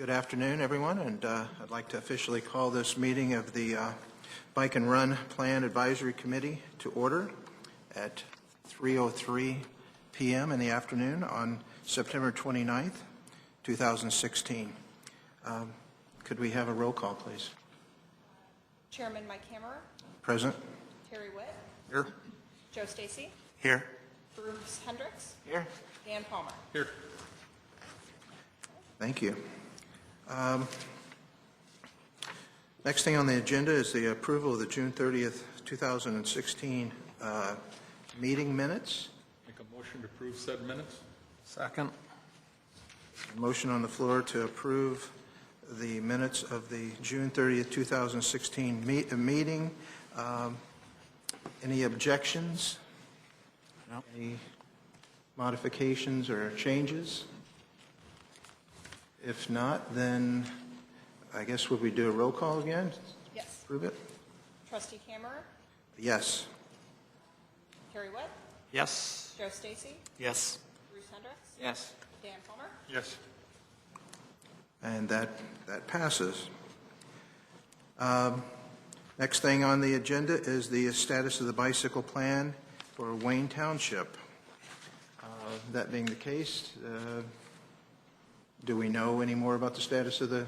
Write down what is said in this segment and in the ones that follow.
Good afternoon, everyone, and I'd like to officially call this meeting of the Bike and Run Plan Advisory Committee to order at 3:03 p.m. in the afternoon on September 29th, 2016. Could we have a roll call, please? Chairman Mike Hammerer. Present. Terry Witt. Here. Joe Stacy. Here. Bruce Hendricks. Here. Dan Palmer. Here. Thank you. Next thing on the agenda is the approval of the June 30th, 2016 meeting minutes. Make a motion to approve said minutes. Second. A motion on the floor to approve the minutes of the June 30th, 2016 meeting. Any objections? No. Any modifications or changes? If not, then I guess would we do a roll call again? Yes. Approve it? Trustee Hammerer. Yes. Terry Witt. Yes. Joe Stacy. Yes. Bruce Hendricks. Yes. Dan Palmer. Yes. And that passes. Next thing on the agenda is the status of the bicycle plan for Wayne Township. That being the case, do we know any more about the status of the?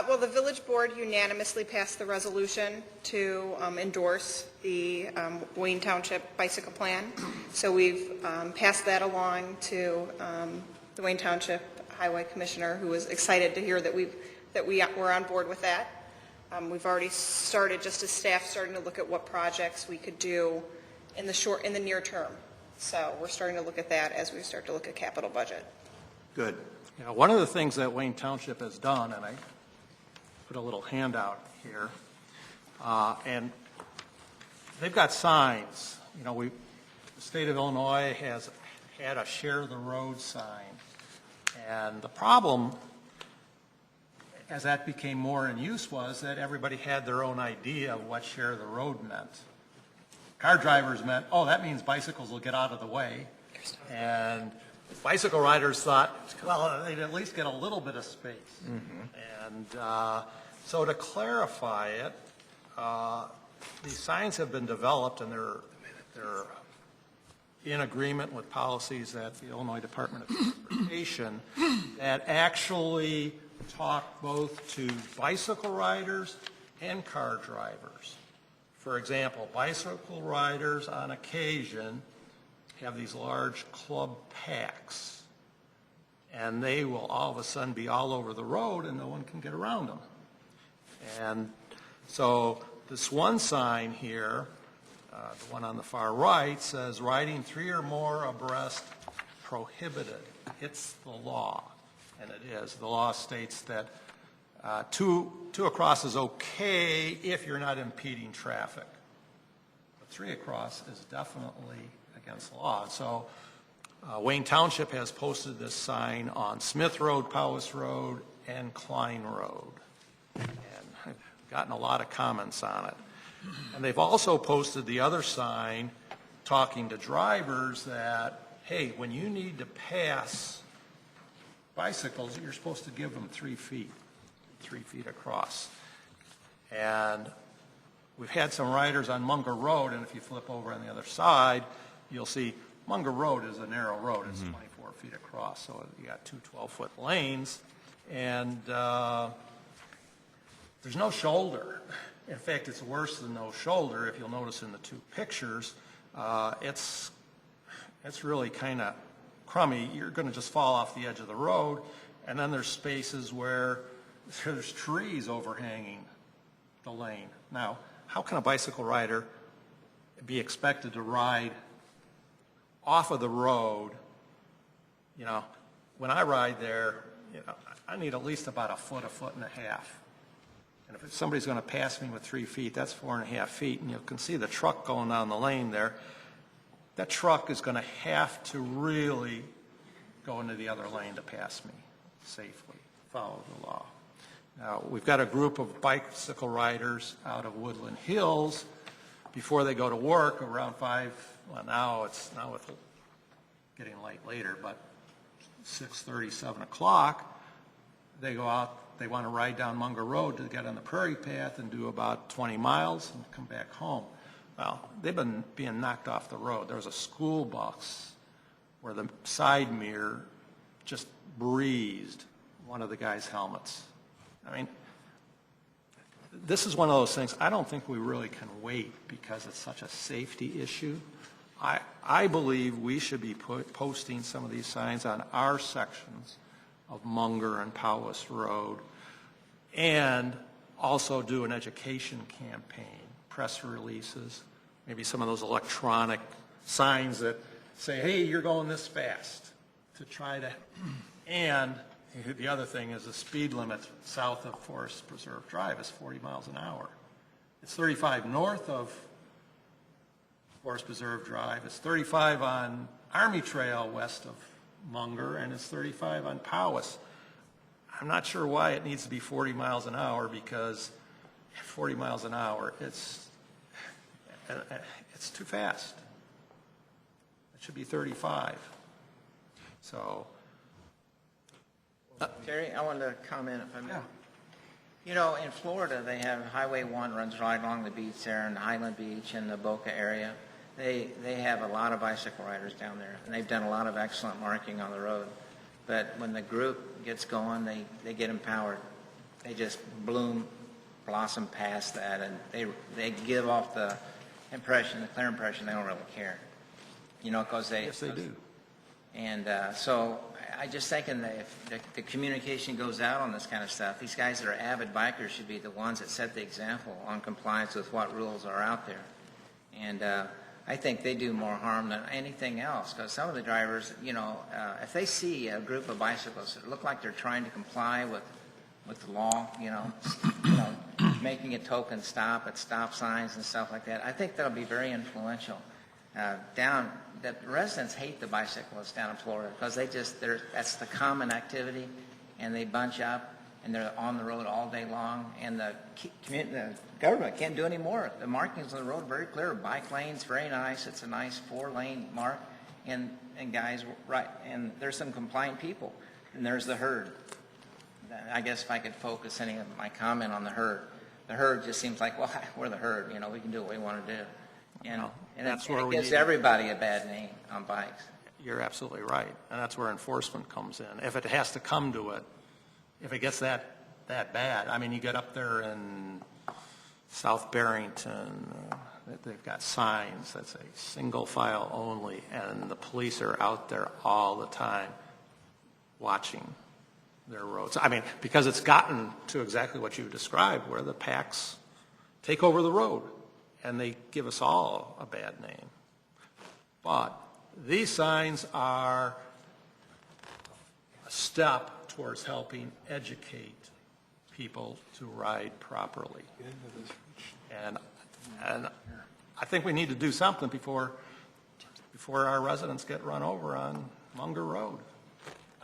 Well, the village board unanimously passed the resolution to endorse the Wayne Township bicycle plan. So we've passed that along to the Wayne Township Highway Commissioner, who was excited to hear that we're on board with that. We've already started, just as staff, starting to look at what projects we could do in the near term. So we're starting to look at that as we start to look at capital budget. Good. Yeah, one of the things that Wayne Township has done, and I put a little handout here, and they've got signs. You know, the state of Illinois has had a share the road sign, and the problem, as that became more in use, was that everybody had their own idea of what share the road meant. Car drivers meant, oh, that means bicycles will get out of the way, and bicycle riders thought, well, they'd at least get a little bit of space. Mm-hmm. And so to clarify it, these signs have been developed, and they're in agreement with policies at the Illinois Department of Transportation that actually talk both to bicycle riders and car drivers. For example, bicycle riders on occasion have these large club packs, and they will all of a sudden be all over the road and no one can get around them. And so this one sign here, the one on the far right, says riding 3 or more abreast prohibited. It's the law, and it is. The law states that two across is okay if you're not impeding traffic. But 3 across is definitely against the law. So Wayne Township has posted this sign on Smith Road, Powis Road, and Klein Road. And I've gotten a lot of comments on it. And they've also posted the other sign talking to drivers that, hey, when you need to pass bicycles, you're supposed to give them 3 feet across. And we've had some riders on Munger Road, and if you flip over on the other side, you'll see Munger Road is a narrow road. It's 24 feet across, so you got 2 12-foot lanes, and there's no shoulder. In fact, it's worse than no shoulder. If you'll notice in the 2 pictures, it's really kind of crummy. You're going to just fall off the edge of the road, and then there's spaces where there's trees overhanging the lane. Now, how can a bicycle rider be expected to ride off of the road? You know, when I ride there, you know, I need at least about a foot and a half. And if somebody's going to pass me with 3 feet, that's 4.5 feet. And you can see the truck going down the lane there. That truck is going to have to really go into the other lane to pass me safely, follow the law. Now, we've got a group of bicycle riders out of Woodland Hills before they go to work around 5, well, now it's getting late later, but 6:30, 7 o'clock, they go out, they want to ride down Munger Road to get on the Prairie Path and do about 20 miles and come back home. Well, they've been being knocked off the road. There was a school bus where the side mirror just breezed one of the guy's helmets. I mean, this is one of those things, I don't think we really can wait because it's such a safety issue. I believe we should be posting some of these signs on our sections of Munger and Powis Road, and also do an education campaign, press releases, maybe some of those electronic signs that say, hey, you're going this fast, to try to, and the other thing is the speed limit south of Forest Preserve Drive is 40 miles an hour. It's 35 north of Forest Preserve Drive. It's 35 on Army Trail west of Munger, and it's 35 on Powis. I'm not sure why it needs to be 40 miles an hour, because at 40 miles an hour, it's too fast. It should be 35. So, Terry, I wanted to comment if I may. yeah. You know, in Florida, they have Highway 1 runs right along the beach there in Highland Beach and the Boca area. They have a lot of bicycle riders down there, and they've done a lot of excellent marking on the road. But when the group gets going, they get empowered. They just blossom past that, and they give off the impression, the clear impression, they don't really care. You know, because they... Yes, they do. And so I just thinking that if the communication goes out on this kind of stuff, these guys that are avid bikers should be the ones that set the example on compliance with what rules are out there. And I think they do more harm than anything else, because some of the drivers, you know, if they see a group of bicyclists that look like they're trying to comply with the law, you know, making a token stop at stop signs and stuff like that, I think that'll be very influential. The residents hate the bicyclists down in Florida because that's the common activity, and they bunch up and they're on the road all day long, and the government can't do any more. The markings on the road are very clear. Bike lanes, very nice. It's a nice 4-lane mark, and guys, right, and there's some compliant people, and there's the herd. I guess if I could focus any of my comment on the herd just seems like, well, we're the herd, you know, we can do what we want to do. And that's it where we gives need- everybody a bad name on bikes. You're absolutely right, and that's where enforcement comes in. If it has to come to it, if it gets that bad, I mean, you get up there in South Barrington, they've got signs that say single file only, and the police are out there all the time watching their roads. I mean, because it's gotten to exactly what you described, where the packs take over the road, and they give us all a bad name. But these signs are a step towards helping educate people to ride properly. And I think we need to do something before our residents get run over on Munger Road.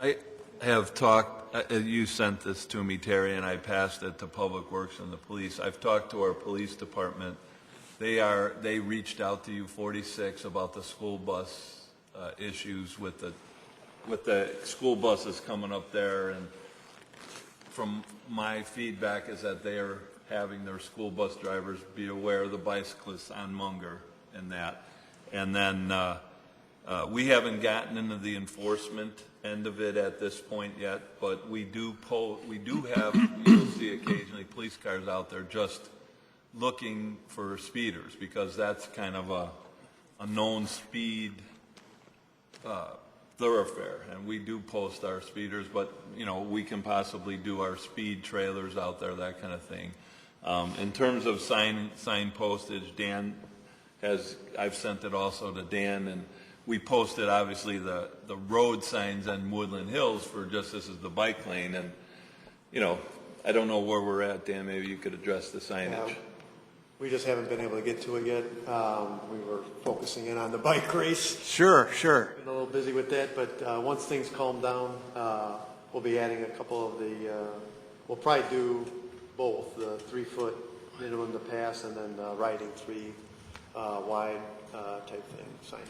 I have talked, you sent this to me, Terry, and I passed it to Public Works and the police. I've talked to our police department. They reached out to U46 about the school bus issues with the school buses coming up there, and from my feedback is that they are having their school bus drivers be aware of the bicyclists on Munger and that. And then we haven't gotten into the enforcement end of it at this point yet, but we do have, you'll see occasionally police cars out there just looking for speeders, because that's kind of a known speed thoroughfare, and we do post our speeders, but you know, we can possibly do our speed trailers out there, that kind of thing. In terms of sign postage, I've sent it also to Dan, and we posted obviously the road signs on Woodland Hills for just this is the bike lane, and you know, I don't know where we're at, Dan, maybe you could address the signage. We just haven't been able to get to it yet. We were focusing in on the bike race. Sure. Been a little busy with that, but once things calm down, we'll be adding a couple of we'll probably do both, the 3-foot minimum to pass and then riding 3 wide type thing, signage.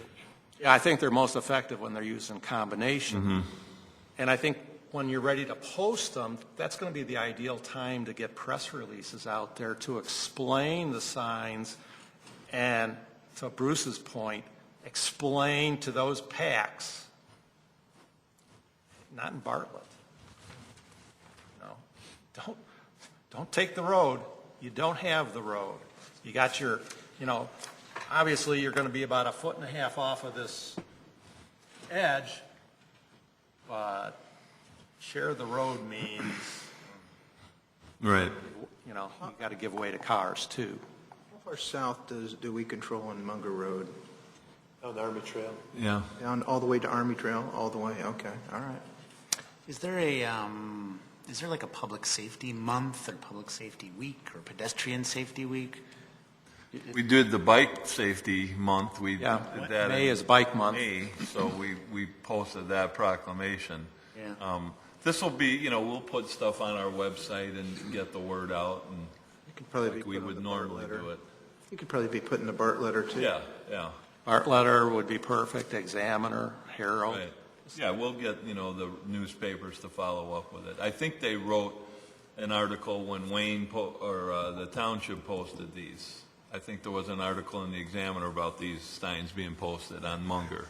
Yeah, I think they're most effective when they're used in combination. Mm-hmm. And I think when you're ready to post them, that's going to be the ideal time to get press releases out there to explain the signs and, to Bruce's point, explain to those PACs, not in Bartlett. No, don't take the road. You don't have the road. You got your, obviously you're going to be about 1.5 feet off of this edge, but share the road means, Right. you got to give way to cars too. How far south do we control on Munger Road? On the Army Trail. Yeah. Down all the way to Army Trail, all the way? Okay, all right. Is there like a public safety month or public safety week or pedestrian safety week? We did the bike safety month. We Yeah, did that May in is bike month. May, so we posted that proclamation. Yeah. This will be, we'll put stuff on our website and get the word out, and You could probably be like we put on would the normally Bartlett do it. You could probably be put in the Bartlett too. Yeah, yeah, Bartletter would be perfect, Examiner, Herald. right. Yeah, we'll get, the newspapers to follow up with it. I think they wrote an article when Wayne, the township posted these. I think there was an article in the Examiner about these signs being posted on Munger.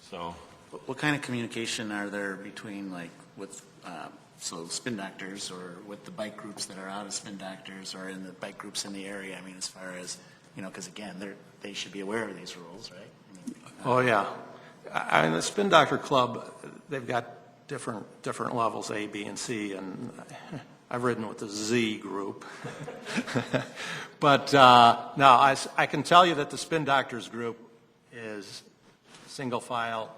So, What kind of communication are there between with spin doctors or with the bike groups that are out of spin doctors or in the bike groups in the area? I mean, as far as, because again, they should be aware of these rules, right? Oh, yeah. I mean, the Spin Doctor Club, they've got different levels, A, B, and C, and I've ridden with the Z group. But, no, I can tell you that the Spin Doctors group is single file,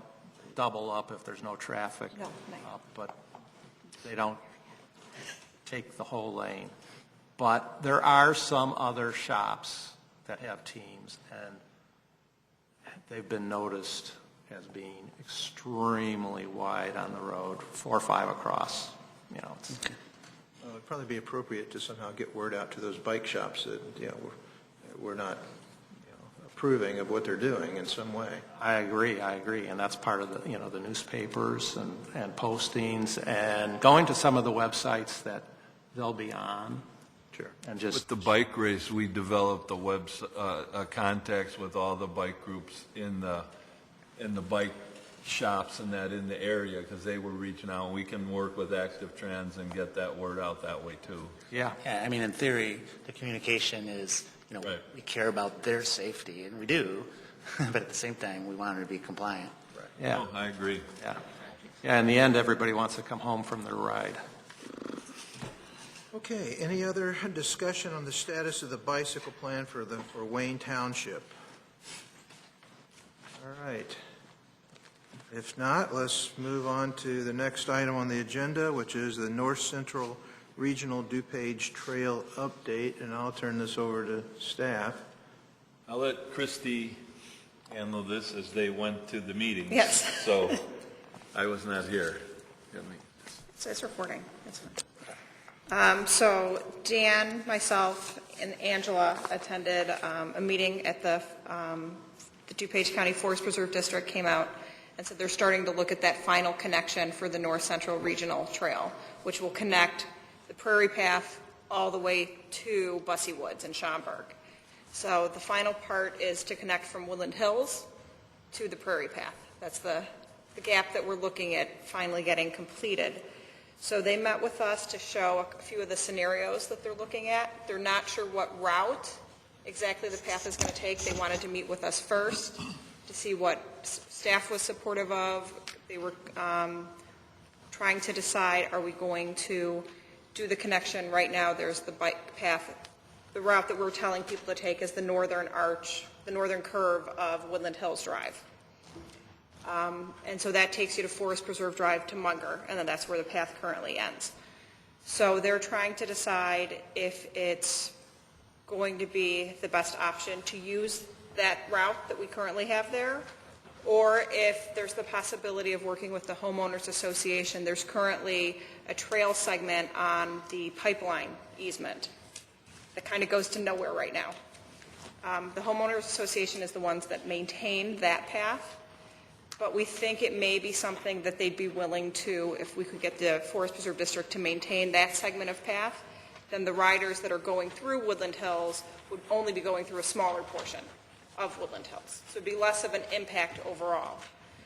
double up if there's no traffic. No, no. But they don't take the whole lane. But there are some other shops that have teams, and they've been noticed as being extremely wide on the road, 4 or 5 across. It'd probably be appropriate to somehow get word out to those bike shops that, we're not, approving of what they're doing in some way. I agree, and that's part of the, the newspapers and postings and going to some of the websites that they'll be on. Sure. And with just, the bike race, we developed the contacts with all the bike groups in the bike shops and that in the area, because they were reaching out. We can work with Active Trans and get that word out that way too. yeah. Yeah, I mean, in theory, the communication is, Right. we care about their safety, and we do, but at the same time, we want them to be compliant. Yeah, Oh, I agree. yeah. Yeah, in the end, everybody wants to come home from their ride. Okay, any other discussion on the status of the bicycle plan for Wayne Township? All right. If not, let's move on to the next item on the agenda, which is the North Central Regional DuPage Trail update, and I'll turn this over to staff. I'll let Christie handle this as they went to the meetings. Yes. So I was not here. So it's recording. That's fine. So Dan, myself, and Angela attended a meeting at the DuPage County Forest Preserve District, came out and said they're starting to look at that final connection for the North Central Regional Trail, which will connect the Prairie Path all the way to Bussy Woods in Schaumburg. So the final part is to connect from Woodland Hills to the Prairie Path. That's the gap that we're looking at finally getting completed. So they met with us to show a few of the scenarios that they're looking at. They're not sure what route exactly the path is going to take. They wanted to meet with us first to see what staff was supportive of. They were trying to decide, are we going to do the connection? Right now, there's the bike path. The route that we're telling people to take is the northern arch, the northern curve of Woodland Hills Drive. And so that takes you to Forest Preserve Drive to Munger, and then that's where the path currently ends. So they're trying to decide if it's going to be the best option to use that route that we currently have there, or if there's the possibility of working with the homeowners association. There's currently a trail segment on the pipeline easement that kind of goes to nowhere right now. The homeowners association is the ones that maintain that path. but we think it may be something that they'd be willing to, if we could get the Forest Preserve District to maintain that segment of path, then the riders that are going through Woodland Hills would only be going through a smaller portion of Woodland Hills. So it'd be less of an impact overall.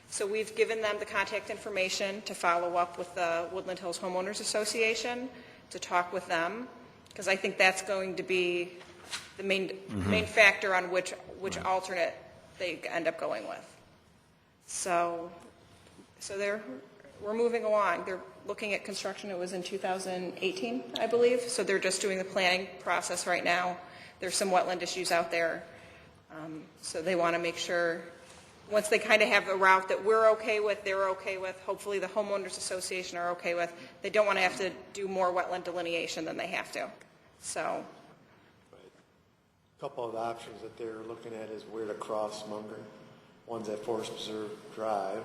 So we've given them the contact information to follow up with the Woodland Hills Homeowners Association, to talk with them, because I think that's going to be the main factor on which alternate they end up going with. So we're moving along. They're looking at construction. It was in 2018, I believe. So they're just doing the planning process right now. There's some wetland issues out there. So they want to make sure, once they kind of have a route that we're okay with, they're okay with, hopefully the homeowners association are okay with, they don't want to have to do more wetland delineation than they have to. So. A couple of options that they're looking at is where to cross Munger. One's at Forest Preserve Drive,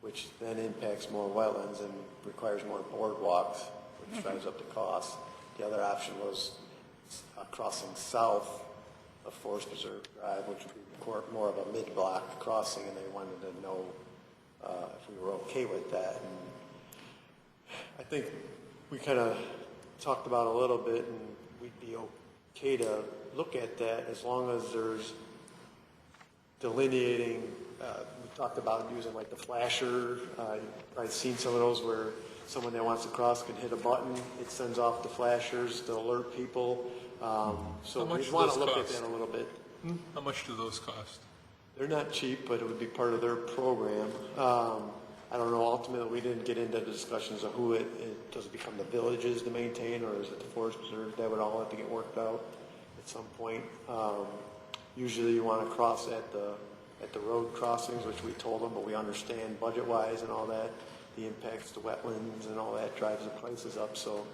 which then impacts more wetlands and requires more boardwalks, which drives up the cost. The other option was crossing south of Forest Preserve Drive, which would be more of a mid-block crossing, and they wanted to know if we were okay with that. And I think we kind of talked about it a little bit, and we'd be okay to look at that as long as there's delineating. We talked about using like the flasher. You've probably seen some of those where someone that wants to cross can hit a button. It sends off the flashers to alert people. So we want to look at that a little bit. How much do those cost? They're not cheap, but it would be part of their program. I don't know. Ultimately, we didn't get into the discussions of who it does it become the villages to maintain, or is it the Forest Preserve? That would all have to get worked out at some point. Usually you want to cross at the road crossings, which we told them, but we understand budget-wise and all that, the impacts to wetlands and all that drives the prices up. So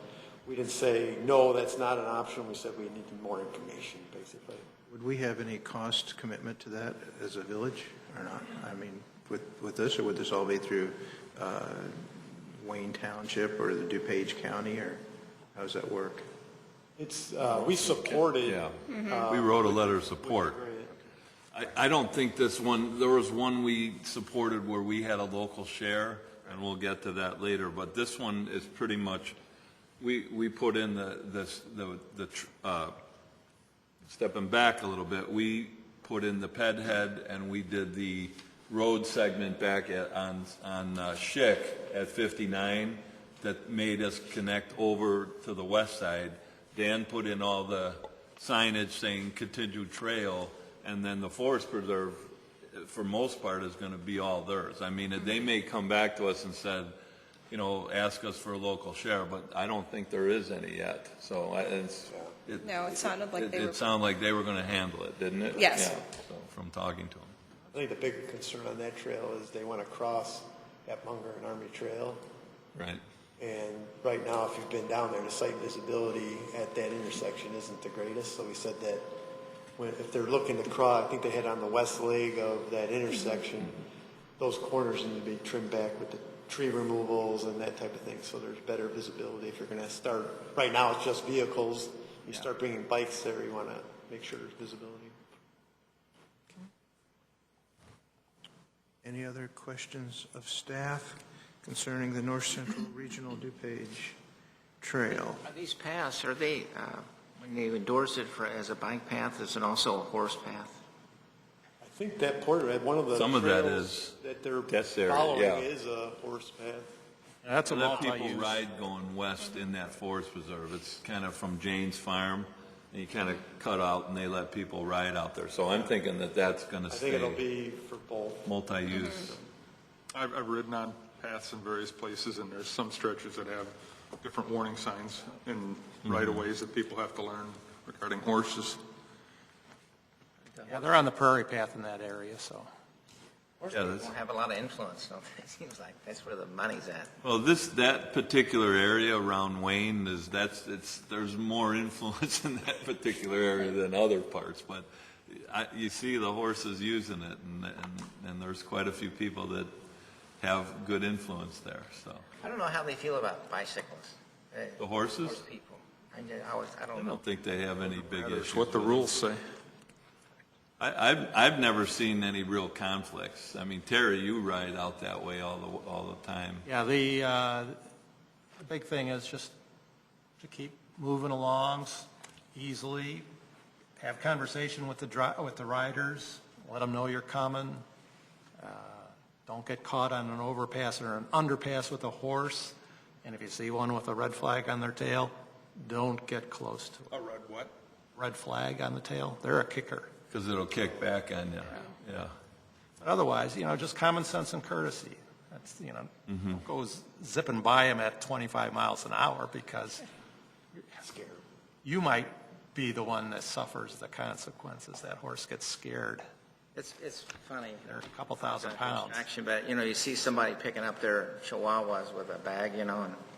we didn't say, no, that's not an option. We said we need more information, basically. Would we have any cost commitment to that as a village or not? I mean, with this, or would this all be through Wayne Township or the DuPage County, or how does that work? It's we supported. Yeah, we wrote a letter of support. I don't think this one, there was one we supported where we had a local share, and we'll get to that later, but this one is pretty much, we put in stepping back a little bit, we put in the ped head, and we did the road segment back on Schick at 59 that made us connect over to the west side. Dan put in all the signage saying continued trail, and then the Forest Preserve, for most part, is going to be all theirs. I mean, they may come back to us and said, ask us for a local share, but I don't think there is any yet. So It sounded like they were. It sounded like they were going to handle it, didn't it? Yes. Yeah, so from talking to them. I think the big concern on that trail is they want to cross at Munger and Army Trail. Right. And right now, if you've been down there, the site visibility at that intersection isn't the greatest. So we said that if they're looking to cross, I think they had on the west leg of that intersection, those corners need to be trimmed back with the tree removals and that type of thing. So there's better visibility if you're going to start. Right now, it's just vehicles. You start bringing bikes there, you want to make sure there's visibility. Any other questions of staff concerning the North Central Regional DuPage Trail? Are these paths, are they, when you endorse it as a bike path, is it also a horse path? I think that one of the Some of that trails is that they're this area, following yeah. is a horse path. That's a Let people multi-use. ride going west in that forest preserve. It's kind of from Jane's Farm, and you kind of cut out, and they let people ride out there. So I'm thinking that that's going to I think it'll stay be for both. multi-use. I've ridden on paths in various places, and there's some stretches that have different warning signs and right-of-ways that people have to learn regarding horses. Yeah, they're on the prairie path in that area, so. Horse Yeah, people that's- have a lot of influence, so it seems like that's where the money's at. Well, that particular area around Wayne there's more influence in that particular area than other parts, but you see the horses using it, and there's quite a few people that have good influence there. So I don't know how they feel about bicyclists. the horses, Horse people. I I don't know. don't think they have any big That's issues. what the with it. rules say. I've never seen any real conflicts. I mean, Terry, you ride out that way all the time. Yeah, the big thing is just to keep moving along easily, have conversation with the riders, let them know you're coming. Don't get caught on an overpass or an underpass with a horse. And if you see one with a red flag on their tail, don't get close to it. A red what? Red flag on the tail, they're a kicker. Because it'll kick back on you. Yeah. But otherwise, just common sense and courtesy. That's, don't go zipping by them at 25 miles an hour because you're scared. You might be the one that suffers the consequences. That horse gets scared. It's funny. They're a couple thousand pounds. Action, but you see somebody picking up their chihuahuas with a bag, and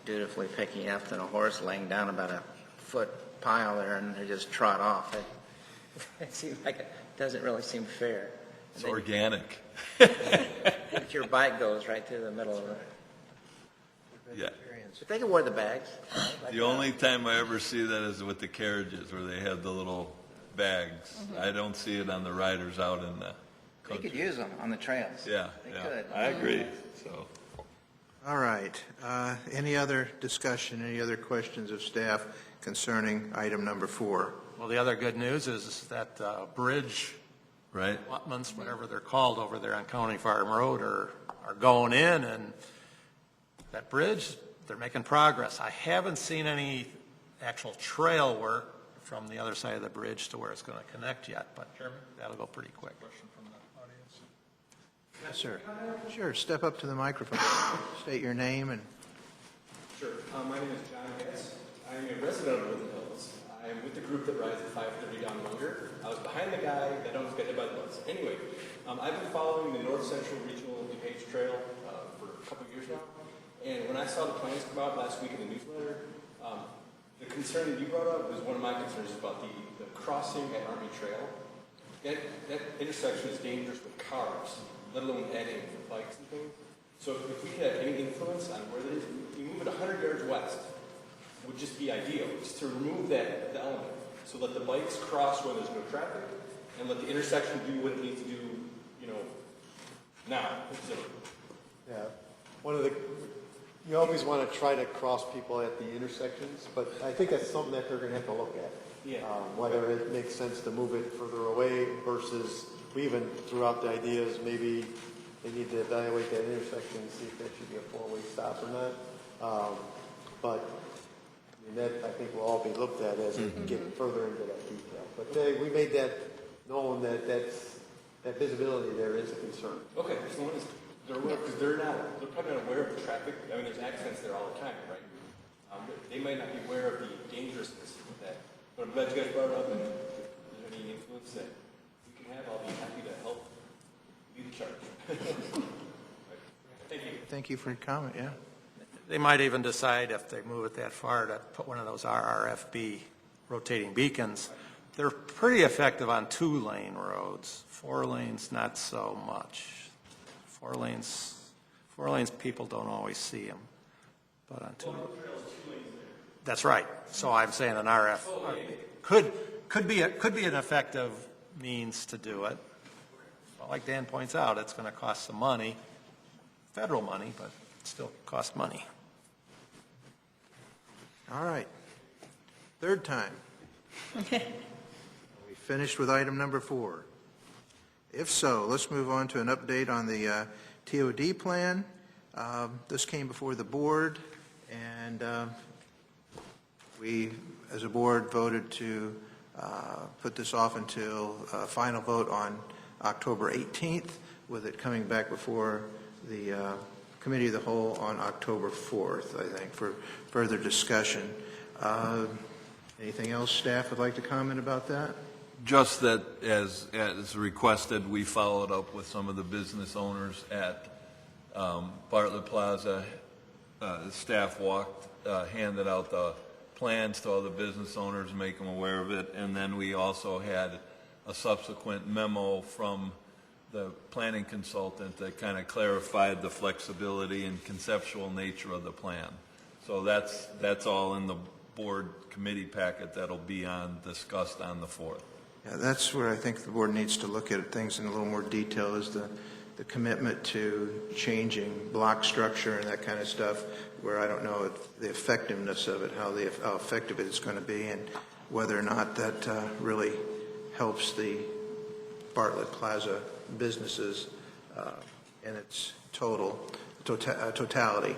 dutifully picking up, and a horse laying down about a foot pile there, and they just trot off. It seems like it doesn't really seem fair. It's organic. But your bike goes right through the middle of it. Yeah. But they can wear the bags. The only time I ever see that is with the carriages where they have the little bags. I don't see it on the riders out in the They country. could use them on the trails. Yeah, They yeah. could. I agree. So, All right. Any other discussion, any other questions of staff concerning item number 4? Well, the other good news is that bridge right? allotments, whatever they're called over there on County Farm Road, are going in, and that bridge, they're making progress. I haven't seen any actual trail work from the other side of the bridge to where it's going to connect yet, but that'll go pretty quick. Question from the audience. Yes, sir. Sure, step up to the microphone. State your name and... Sure. My name is John Getz. I'm a resident of Woodland Hills. I am with the group that rides at 5:30 down Munger. I was behind the guy that almost got hit by the bus. Anyway, I've been following the North Central Regional DuPage Trail for a couple of years now. And when I saw the plans come out last week in the newsletter, the concern that you brought up was one of my concerns about the crossing at Army Trail. That intersection is dangerous with cars, let alone adding for bikes and things. So if we could have any influence on where it is, we move it 100 yards west would just be ideal, just to remove the element, so let the bikes cross where there's no traffic, and let the intersection do what it needs to do, now. So, Yeah. You always want to try to cross people at the intersections, but I think that's something that they're going to have to look at. Yeah. Whether it makes sense to move it further away versus, we even threw out the ideas, maybe they need to evaluate that intersection and see if that should be a 4-way stop or not. But that, I think, will all be looked at as we get further into that detail. But we made that known that that visibility there is a concern. okay, as long as they're aware, because they're probably not aware of the traffic. I mean, there's accidents there all the time, right? They might not be aware of the dangerousness of that. But I'm glad you guys brought it up, and if there's any influence that we can have, I'll be happy to help lead the charge. Thank you. Thank you for your comment, yeah. They might even decide, if they move it that far, to put one of those RRFB rotating beacons. They're pretty effective on 2-lane roads. 4 lanes, not so much. 4 lanes, people don't always see them. But on 2 lanes. That's right. So I'm saying an RF could be an effective means to do it. Well, like Dan points out, it's going to cost some money, federal money, but it still costs money. All right. Third time. We finished with item number 4. If so, let's move on to an update on the TOD plan. This came before the board, and we, as a board, voted to put this off until final vote on October 18th, with it coming back before the Committee of the Whole on October 4th, I think, for further discussion. Anything else staff would like to comment about that? Just that, as requested, we followed up with some of the business owners at Bartlett Plaza. The staff handed out the plans to all the business owners, make them aware of it, and then we also had a subsequent memo from the planning consultant that kind of clarified the flexibility and conceptual nature of the plan. So that's all in the board committee packet that'll be discussed on the 4th. Yeah, that's where I think the board needs to look at things in a little more detail, is the commitment to changing block structure and that kind of stuff, where I don't know the effectiveness of it, how effective it's going to be, and whether or not that really helps the Bartlett Plaza businesses in its totality,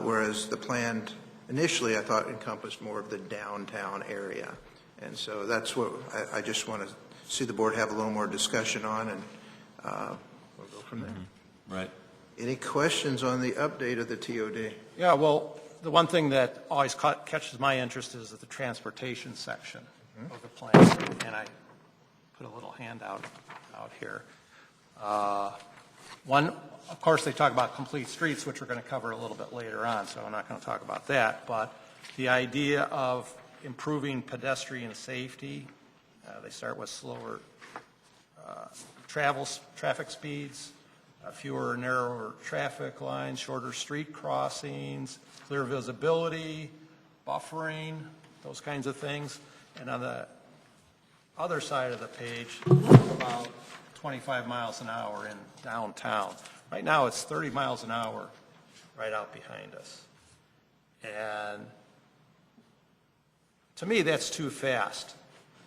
whereas the plan initially I thought encompassed more of the downtown area. And so that's what I just want to see the board have a little more discussion on, and we'll go from there. Right. Any questions on the update of the TOD? Yeah, well, the one thing that always catches my interest is the transportation section of the plan, and I put a little handout out here. One, of course, they talk about complete streets, which we're going to cover a little bit later on, so I'm not going to talk about that, but the idea of improving pedestrian safety, they start with slower traffic speeds, fewer narrower traffic lines, shorter street crossings, clear visibility, buffering, those kinds of things. And on the other side of the page, about 25 miles an hour in downtown. Right now, it's 30 miles an hour right out behind us. And to me, that's too fast.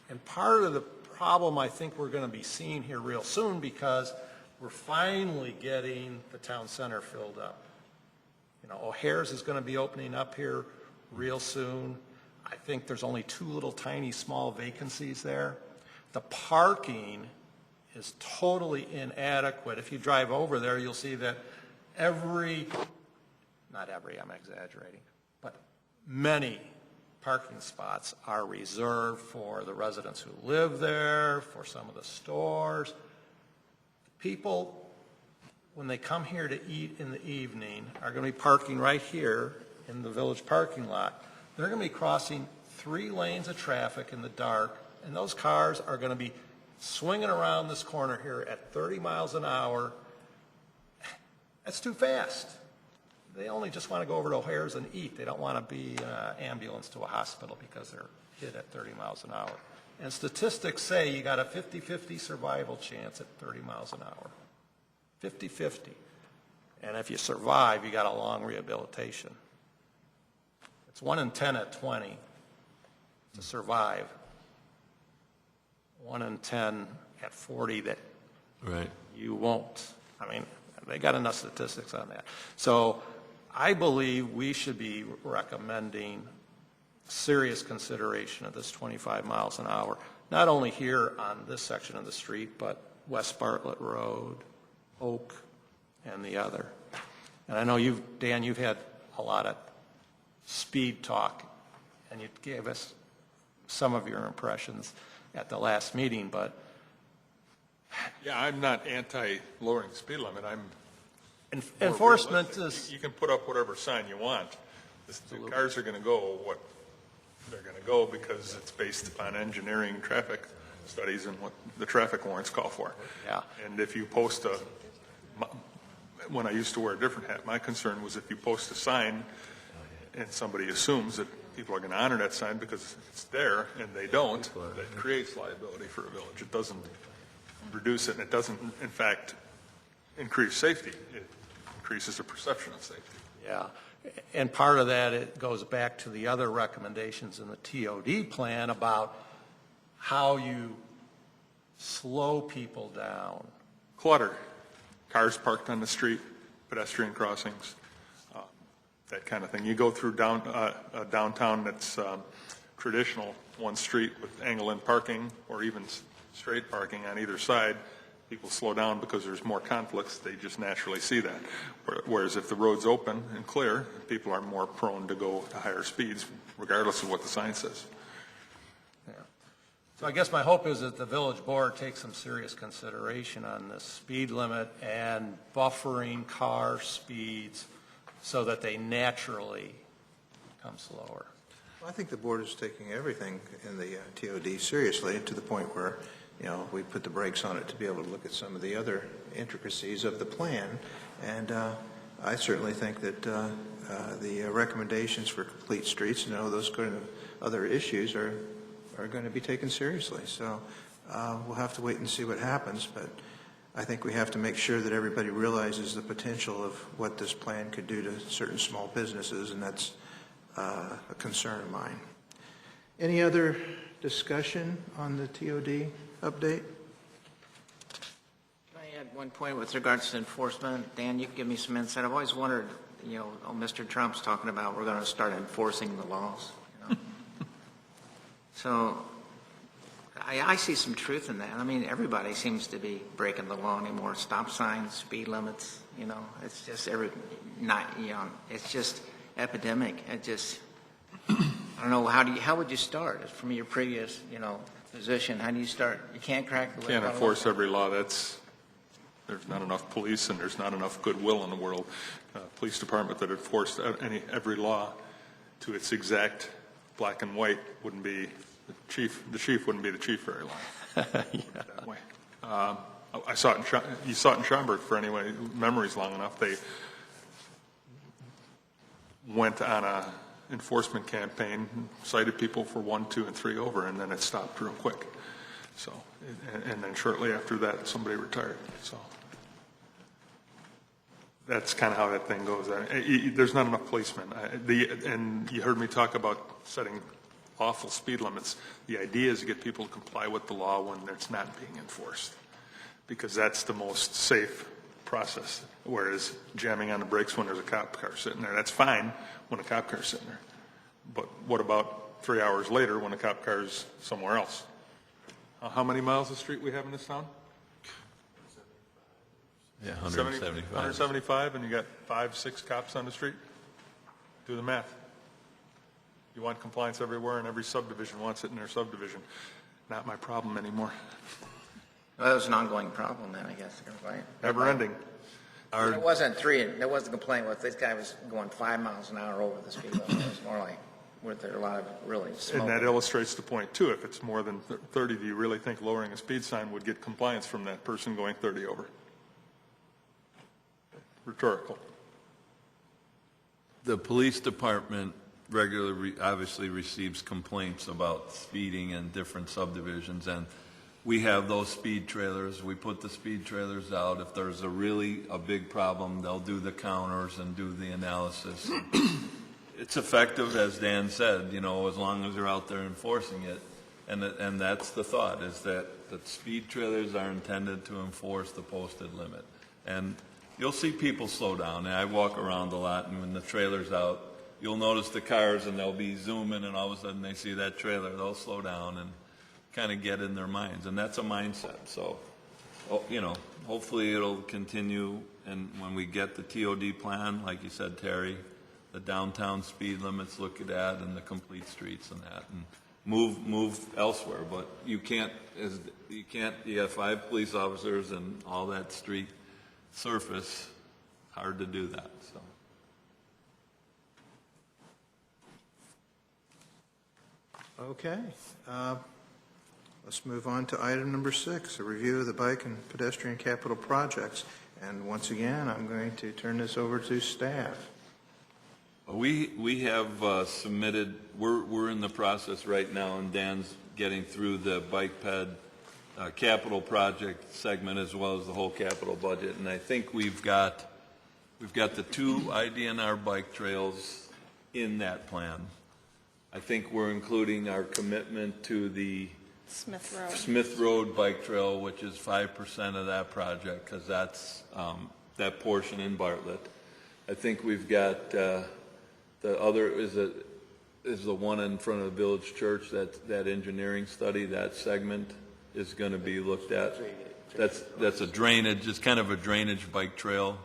And part of the problem I think we're going to be seeing here real soon, because we're finally getting the town center filled up. You know, O'Hare's is going to be opening up here real soon. I think there's only 2 little tiny small vacancies there. The parking is totally inadequate. If you drive over there, you'll see that not every, I'm exaggerating, but many parking spots are reserved for the residents who live there, for some of the stores. People, when they come here to eat in the evening, are going to be parking right here in the village parking lot. They're going to be crossing 3 lanes of traffic in the dark, and those cars are going to be swinging around this corner here at 30 miles an hour. That's too fast. They only just want to go over to O'Hare's and eat. They don't want to be in an ambulance to a hospital because they're hit at 30 miles an hour. And statistics say you got a 50-50 survival chance at 30 miles an hour. 50-50. And if you survive, you got a long rehabilitation. It's 1 in 10 at 20 to survive. 1 in 10 at 40 that you won't. I mean, they got enough statistics on that. So I believe we should be recommending serious consideration of this 25 miles an hour, not only here on this section of the street, but West Bartlett Road, Oak, and the other. And I know Dan, you've had a lot of speed talk, and you gave us some of your impressions at the last meeting, but Yeah, I'm not anti-lowering the speed limit. I'm enforcement realistic. You can put up whatever sign you want. The cars are going to go what they're going to go because it's based upon engineering traffic studies and what the traffic warrants call for. Yeah. And if you post when I used to wear a different hat, my concern was if you post a sign and somebody assumes that people are going to honor that sign because it's there and they don't, that creates liability for a village. It doesn't reduce it, and it doesn't, in fact, increase safety. It increases the perception of safety. Yeah, and part of that, it goes back to the other recommendations in the TOD plan about how you slow people down. Clutter, cars parked on the street, pedestrian crossings, that kind of thing. You go through downtown that's traditional, one street with angle-in parking or even straight parking on either side, people slow down because there's more conflicts. They just naturally see that. Whereas if the road's open and clear, people are more prone to go to higher speeds, regardless of what the sign says. Yeah. So I guess my hope is that the village board takes some serious consideration on the speed limit and buffering car speeds so that they naturally come slower. Well, I think the board is taking everything in the TOD seriously to the point where, we put the brakes on it to be able to look at some of the other intricacies of the plan. And I certainly think that the recommendations for complete streets and all those kind of other issues are going to be taken seriously. So we'll have to wait and see what happens, but I think we have to make sure that everybody realizes the potential of what this plan could do to certain small businesses, and that's a concern of mine. Any other discussion on the TOD update? Can I add one point with regards to enforcement? Dan, you can give me some insight. I've always wondered, Mr. Trump's talking about we're going to start enforcing the laws. So I see some truth in that. I mean, everybody seems to be breaking the law anymore. Stop signs, speed limits, it's just it's just epidemic. It just, I don't know, how would you start from your previous, position? How do you start? You can't crack the whip. Can't enforce every law. There's not enough police and there's not enough goodwill in the world. Police department that enforced every law to its exact black and white wouldn't be the chief. The chief wouldn't be the chief very long. That way. I saw it you saw it in Schaumburg for anyway memories long enough. They went on a enforcement campaign, cited people for 1, 2, and 3 over, and then it stopped real quick. So, and then shortly after that, somebody retired. So that's kind of how that thing goes. There's not enough policemen. And you heard me talk about setting awful speed limits. The idea is to get people to comply with the law when it's not being enforced, because that's the most safe process. Whereas jamming on the brakes when there's a cop car sitting there, that's fine when a cop car's sitting there. But what about 3 hours later when a cop car's somewhere else? How many miles of street we have in this town? Yeah, 175. 175, and you got 5, 6 cops on the street? Do the math. You want compliance everywhere, and every subdivision wants it in their subdivision. Not my problem anymore. Well, that was an ongoing problem then, I guess. Right? Never ending. It wasn't 3. There wasn't a complaint with this guy was going 5 miles an hour over the speed limit. It was more like were there a lot of really smoke. And that illustrates the point, too. If it's more than 30, do you really think lowering a speed sign would get compliance from that person going 30 over? Rhetorical. The police department regularly, obviously receives complaints about speeding in different subdivisions, and we have those speed trailers. We put the speed trailers out. If there's a big problem, they'll do the counters and do the analysis. It's effective, as Dan said, as long as they're out there enforcing it. And that's the thought, is that the speed trailers are intended to enforce the posted limit. And you'll see people slow down. And I walk around a lot, and when the trailer's out, you'll notice the cars, and they'll be zooming, and all of a sudden they see that trailer. They'll slow down and kind of get in their minds. And that's a mindset. So, hopefully it'll continue. And when we get the TOD plan, like you said, Terry, the downtown speed limits, look at that, and the complete streets and that, and move elsewhere. But you have 5 police officers and all that street surface, hard to do that. So Okay. Let's move on to item number 6, a review of the bike and pedestrian capital projects. And once again, I'm going to turn this over to staff. we have submitted. We're in the process right now, and Dan's getting through the bike ped capital project segment as well as the whole capital budget. And I think we've got the 2 IDNR bike trails in that plan. I think we're including our commitment to the Smith Road bike trail, which is 5% of that project, because that's that portion in Bartlett. I think we've got the other is the one in front of the village church. That engineering study, that segment is going to be looked at. That's a drainage. It's kind of a drainage bike trail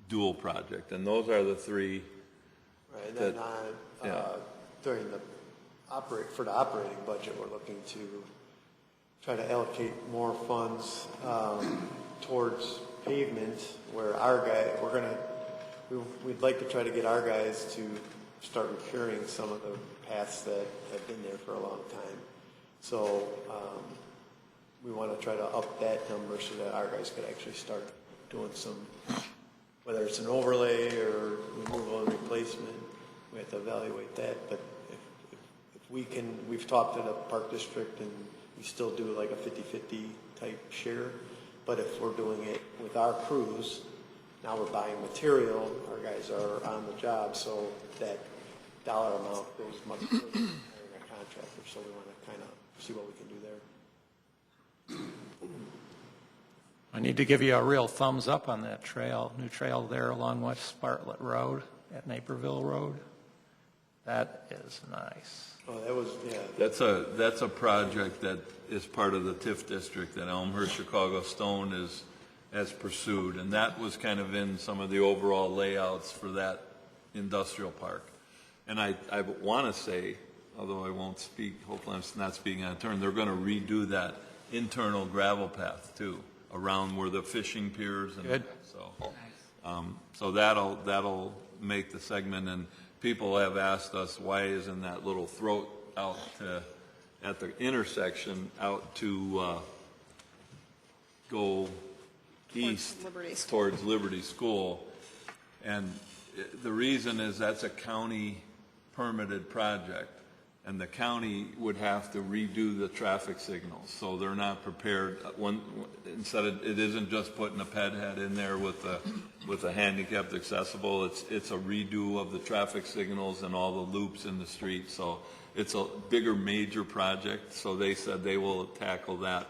dual project, and those are the 3. Right, and then during the operating budget, we're looking to try to allocate more funds towards pavement, where we'd like to try to get our guys to start repairing some of the paths that have been there for a long time. So we want to try to up that number so that our guys could actually start doing some, whether it's an overlay or removal and replacement. We have to evaluate that. But if we can, we've talked to the Park District and we still do like a 50-50 type share. But if we're doing it with our crews, now we're buying material, our guys are on the job, so that dollar amount goes much further than hiring a contractor. So we want to kind of see what we can do there. I need to give you a real thumbs up on that trail, new trail there along West Bartlett Road at Naperville Road. That is nice. Oh, that was, yeah. That's a project that is part of the TIF district that Elmhurst Chicago Stone has pursued, and that was kind of in some of the overall layouts for that industrial park. And I want to say, although I won't speak, hopefully I'm not speaking out of turn, they're going to redo that internal gravel path too, around where the fishing piers and Good. so that'll make the segment. And people have asked us, why isn't that little throat out at the intersection out to go east towards Liberty School? And the reason is that's a county permitted project, and the county would have to redo the traffic signals, so they're not prepared. It isn't just putting a ped head in there with a handicapped accessible. It's a redo of the traffic signals and all the loops in the street. So it's a bigger, major project. So they said they will tackle that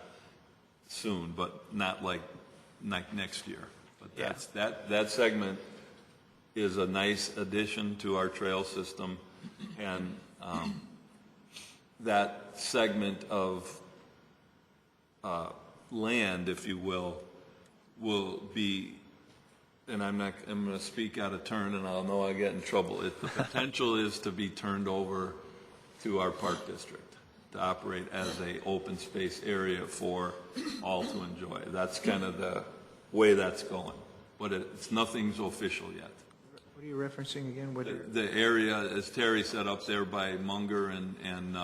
soon, but not like next year. But that segment is a nice addition to our trail system, and that segment of land, if you will be, and I'm going to speak out of turn, and I'll know I get in trouble. The potential is to be turned over to our park district to operate as a open space area for all to enjoy. That's kind of the way that's going, but nothing's official yet. What are you referencing again? The area, as Terry said, up there by Munger and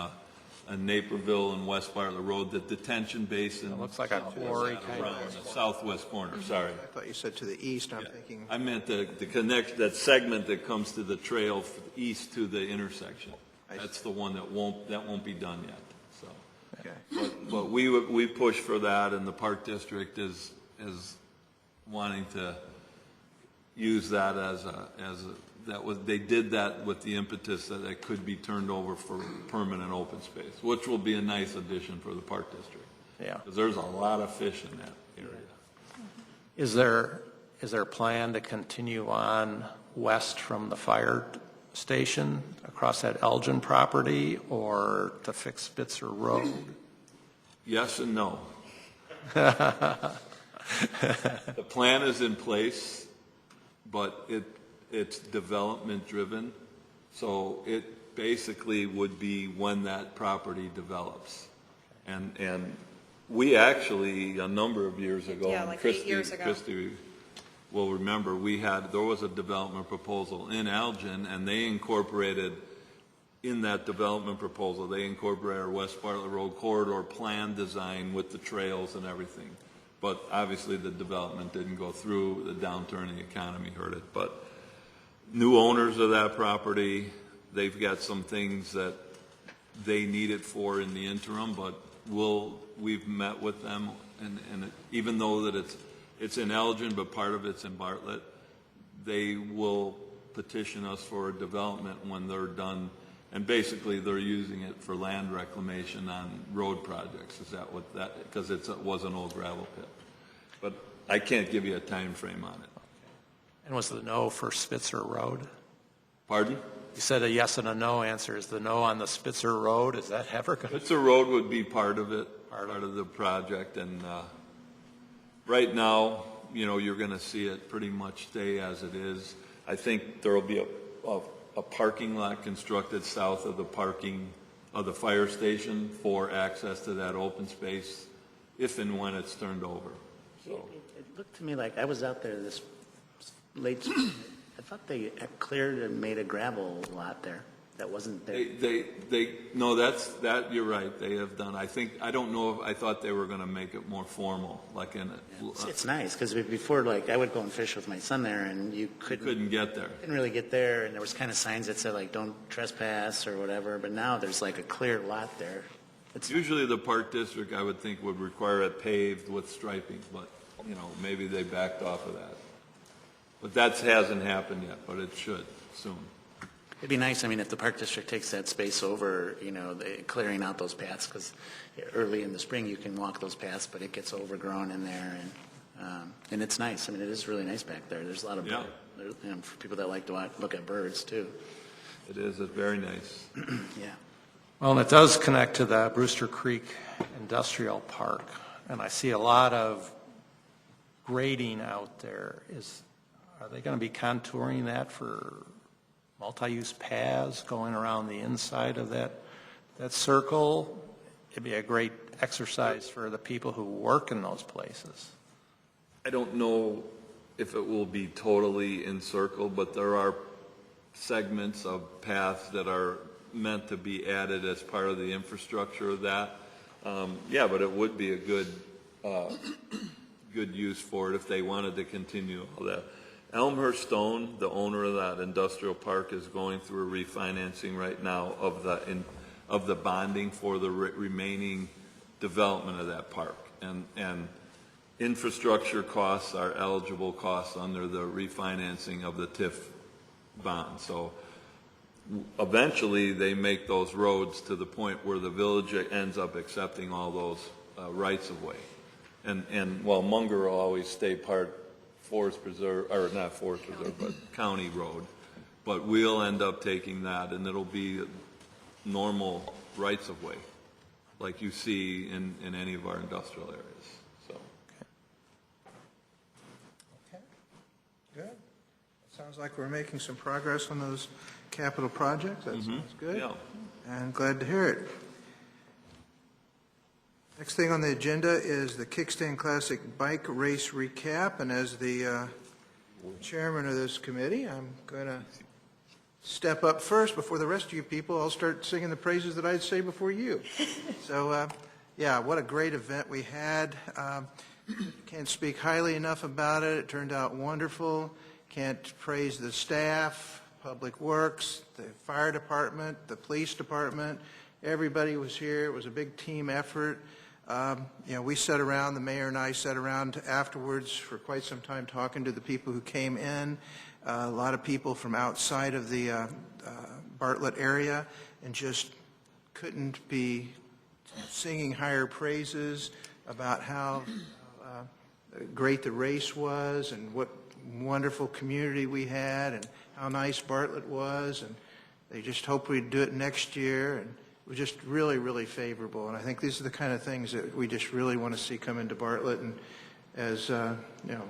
Naperville and West Bartlett Road, the detention basin. It looks like a quarry kind around the southwest corner, sorry. I thought you said to the east. I'm thinking. I meant the connect, that segment that comes to the trail east to the intersection. That's the one that won't be done yet. So, Okay. but we push for that, and the park district is wanting to use that they did that with the impetus that it could be turned over for permanent open space, which will be a nice addition for the park district. Yeah. Because there's a lot of fish in that area. Is there a plan to continue on west from the fire station across that Elgin property, or to fix Spitzer Road? Yes and no. The plan is in place, but it's development driven, so it basically would be when that property develops. And we actually, a number of years ago, Yeah, like 8 years ago. Christy will remember, there was a development proposal in Elgin, and they incorporated in that development proposal, they incorporated our West Bartlett Road corridor plan design with the trails and everything. But obviously the development didn't go through. The downturn in the economy hurt it. But new owners of that property, they've got some things that they need it for in the interim, but we've met with them, and even though that it's in Elgin, but part of it's in Bartlett, they will petition us for a development when they're done. And basically, they're using it for land reclamation on road projects. Is that what that? Because it was an old gravel pit. But I can't give you a time frame on it. And was the no for Spitzer Road? Pardon? You said a yes and a no answer. Is the no on the Spitzer Road? Is that ever going to? Spitzer Road would be part of it, part of the project. And right now, you're going to see it pretty much stay as it is. I think there will be a parking lot constructed south of the parking of the fire station for access to that open space if and when it's turned over. So It looked to me like I was out there this late spring. I thought they cleared and made a gravel lot there that wasn't there. No, you're right. They have done. I don't know if I thought they were going to make it more formal, like in it. It's nice because before, like, I would go and fish with my son there, and you couldn't get there. Couldn't really get there, and there was kind of signs that said like don't trespass or whatever. But now there's like a clear lot there. Usually the park district, I would think, would require it paved with striping, but, you know, maybe they backed off of that. But that hasn't happened yet, but it should soon. It'd be nice, I mean, if the park district takes that space over, you know, clearing out those paths, because early in the spring you can walk those paths, but it gets overgrown in there, and it's nice. I mean, it is really nice back there. There's a lot of, Yeah. you know, for people that like to look at birds too. It is, it's very nice. Yeah. Well, and it does connect to the Brewster Creek Industrial Park, and I see a lot of grading out there. Are they going to be contouring that for multi-use paths going around the inside of that circle? It'd be a great exercise for the people who work in those places. I don't know if it will be totally encircled, but there are segments of paths that are meant to be added as part of the infrastructure of that. Yeah, but it would be a good use for it if they wanted to continue all that. Elmhurst Stone, the owner of that industrial park, is going through a refinancing right now of the bonding for the remaining development of that park. And infrastructure costs are eligible costs under the refinancing of the TIF bond. So eventually they make those roads to the point where the village ends up accepting all those rights of way. And while Munger will always stay part Forest Preserve, or not Forest Preserve, but county road, but we'll end up taking that, and it'll be normal rights of way, like you see in any of our industrial areas. So. Okay, good. Sounds like we're making some progress on those capital projects. That sounds good. Yeah. And glad to hear it. Next thing on the agenda is the Kickstand Classic Bike Race Recap, and as the chairman of this committee, I'm going to step up first before the rest of you people. I'll start singing the praises that I'd say before you. So, yeah, what a great event we had. Can't speak highly enough about it. It turned out wonderful. Can't praise the staff, Public Works, the fire department, the police department. Everybody was here. It was a big team effort. You know, we sat around, the mayor and I sat around afterwards for quite some time talking to the people who came in, a lot of people from outside of the Bartlett area, and just couldn't be singing higher praises about how great the race was and what wonderful community we had and how nice Bartlett was, and they just hoped we'd do it next year, and it was just really, really favorable. And I think these are the kind of things that we just really want to see come into Bartlett. And as you know,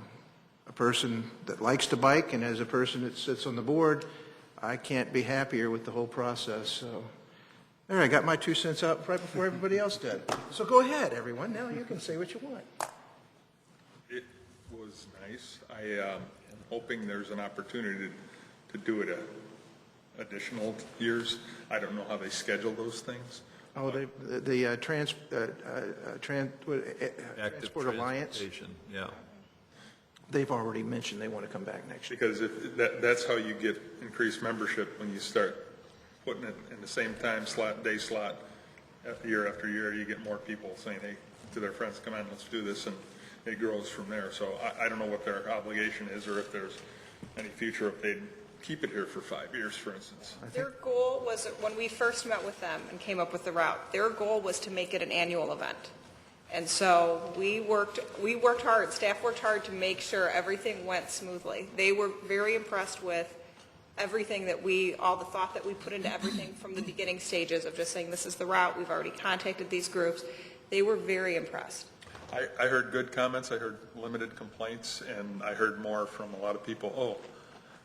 a person that likes to bike and as a person that sits on the board, I can't be happier with the whole process. So, all right, I got my 2 cents out right before everybody else did. So go ahead, everyone. Now you can say what you want. It was nice. I am hoping there's an opportunity to do it additional years. I don't know how they schedule those things. Oh, the Transport Alliance, Yeah. they've already mentioned they want to come back next year. Because that's how you get increased membership, when you start putting it in the same time slot, day slot, year after year. You get more people saying, hey, to their friends, come on, let's do this, and it grows from there. So I don't know what their obligation is, or if there's any future, if they'd keep it here for 5 years, for instance. Their goal was, when we first met with them and came up with the route, their goal was to make it an annual event. And so we worked hard, staff worked hard to make sure everything went smoothly. They were very impressed with everything all the thought that we put into everything from the beginning stages of just saying, this is the route, we've already contacted these groups. They were very impressed. I heard good comments, I heard limited complaints, and I heard more from a lot of people, oh,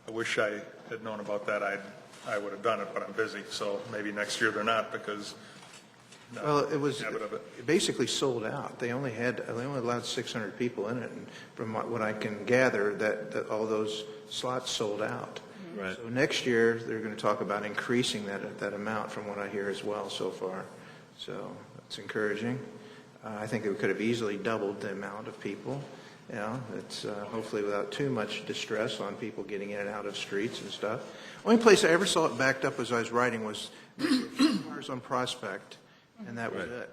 I wish I had known about that, I would have done it, but I'm busy, so maybe next year they're not, because Well, it basically sold out. They only allowed 600 people in it, and from what I can gather, that all those slots sold out. Right. So next year, they're going to talk about increasing that amount from what I hear as well so far. So that's encouraging. I think it could have easily doubled the amount of people. You know, it's hopefully without too much distress on people getting in and out of streets and stuff. Only place I ever saw it backed up as I was riding was cars on Prospect. and that was Right. it.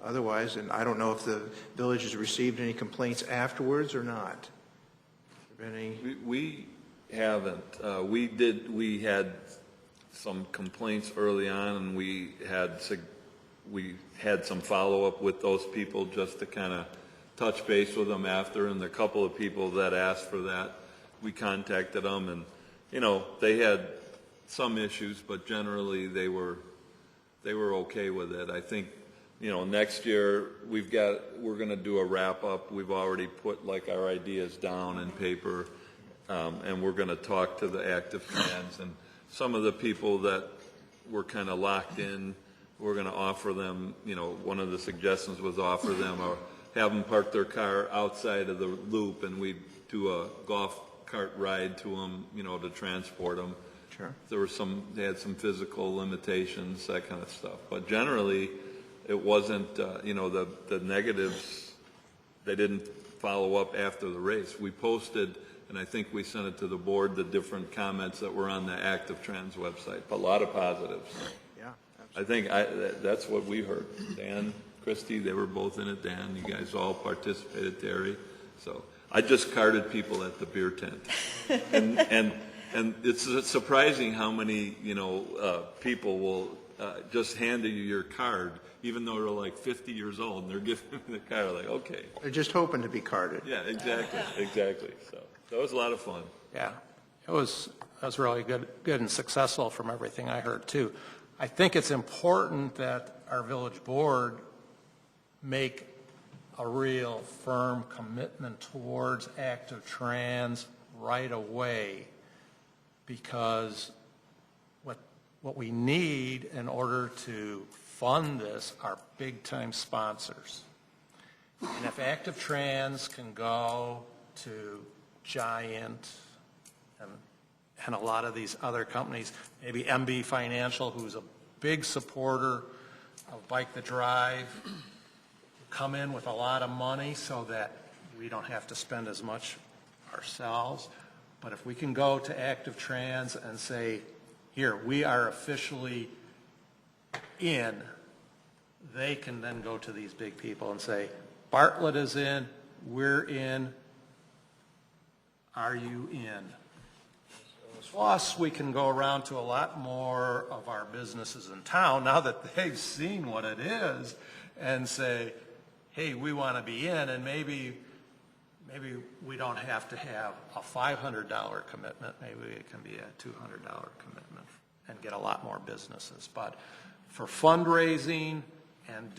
Otherwise, and I don't know if the village has received any complaints afterwards or not. Have there been any? We haven't. We had some complaints early on, and we had some follow-up with those people just to kind of touch base with them after, and the couple of people that asked for that, we contacted them, and, they had some issues, but generally they were okay with it. I think, next year, we're going to do a wrap-up. We've already put like our ideas down in paper, and we're going to talk to the active trans, and some of the people that were kind of locked in, we're going to offer them, one of the suggestions was offer them or have them park their car outside of the loop, and we do a golf cart ride to them, to transport them. Sure. They had some physical limitations, that kind of stuff. But generally, it wasn't, the negatives, they didn't follow up after the race. We posted, and I think we sent it to the board, the different comments that were on the Active Trans website. A lot of positives. Yeah. I think that's what we heard. Dan, Christie, they were both in it. Dan, you guys all participated, Terry. So I just carded people at the beer tent. And it's surprising how many, people will just hand you your card, even though they're like 50 years old, and they're giving me the card, like, okay. They're just hoping to be carded. Yeah, exactly. So that was a lot of fun. Yeah, it was really good and successful from everything I heard, too. I think it's important that our village board make a real firm commitment towards active trans right away, because what we need in order to fund this are big-time sponsors. And if active trans can go to Giant and a lot of these other companies, maybe MB Financial, who's a big supporter of Bike the Drive, come in with a lot of money so that we don't have to spend as much ourselves. But if we can go to Active Trans and say, here, we are officially in, they can then go to these big people and say, Bartlett is in, we're in, are you in? Plus, we can go around to a lot more of our businesses in town, now that they've seen what it is, and say, hey, we want to be in, and maybe we don't have to have a $500 commitment. Maybe it can be a $200 commitment and get a lot more businesses. But for fundraising and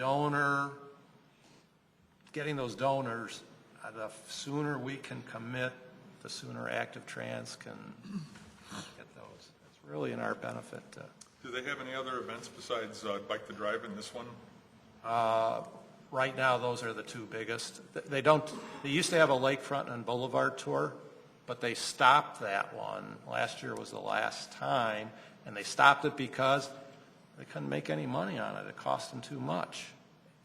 getting those donors, the sooner we can commit, the sooner Active Trans can get those. It's really in our benefit. Do they have any other events besides Bike the Drive in this one? Right now, those are the two biggest. They used to have a lakefront and boulevard tour, but they stopped that one. Last year was the last time, and they stopped it because they couldn't make any money on it. It cost them too much.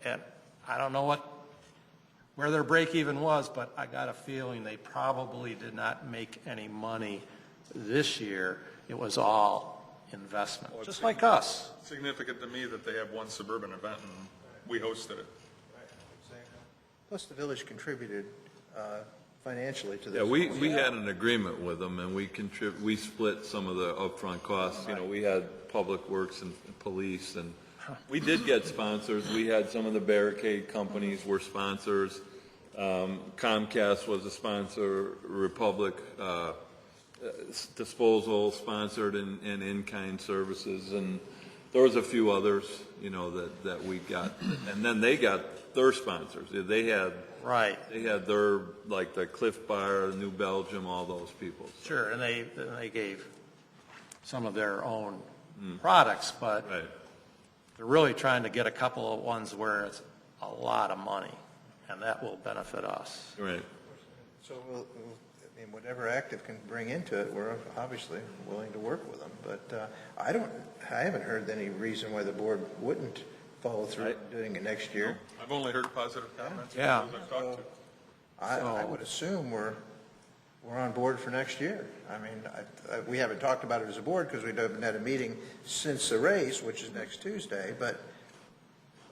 And I don't know where their break even was, but I got a feeling they probably did not make any money this year. It was all investment, just like us. It's significant to me that they have one suburban event and we hosted it. Plus, the village contributed financially to this. Yeah, we had an agreement with them, and we split some of the upfront costs. We had Public Works and police, and we did get sponsors. We had some of the barricade companies were sponsors. Comcast was a sponsor. Republic Disposal sponsored and in-kind services, and there was a few others, that we got, and then they got their sponsors. They had their, like the Cliff Bar, New Belgium, all those people. So. Sure, and they gave some of their own products, but they're really trying to get a couple of ones where it's a lot of money, and that will benefit us. Right. So whatever Active can bring into it, we're obviously willing to work with them. But I haven't heard any reason why the board wouldn't follow through doing it next year. I've only heard positive comments from Yeah. those I've talked to. I would assume we're on board for next year. I mean, we haven't talked about it as a board because we haven't had a meeting since the race, which is next Tuesday. But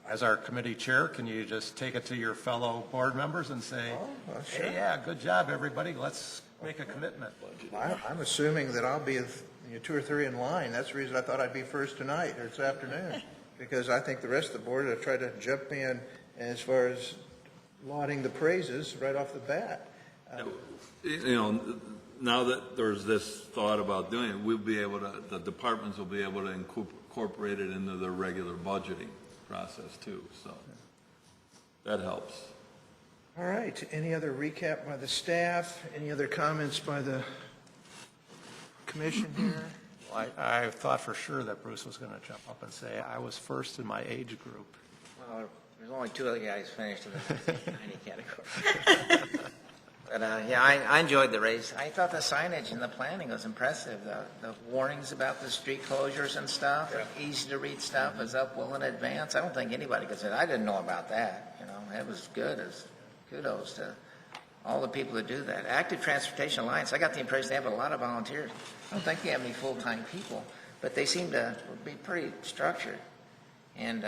as our committee chair, can you just take it to your fellow board members and say, sure. hey, yeah, good job, everybody, let's make a commitment? I'm assuming that I'll be 2 or 3 in line. That's the reason I thought I'd be first tonight or this afternoon, because I think the rest of the board have tried to jump me in as far as lauding the praises right off the bat. You know, now that there's this thought about doing it, we'll be able to, the departments will be able to incorporate it into their regular budgeting process too, so that helps. All right, any other recap by the staff? Any other comments by the commission here? Well, I thought for sure that Bruce was going to jump up and say, I was first in my age group. Well, there's only 2 other guys finished in the 90 category. But, yeah, I enjoyed the race. I thought the signage and the planning was impressive. The warnings about the street closures and stuff, easy to read stuff is up well in advance. I don't think anybody could say, I didn't know about that. You know, it was good. Kudos to all the people that do that. Active Transportation Alliance, I got the impression they have a lot of volunteers. I don't think they have any full-time people, but they seem to be pretty structured. And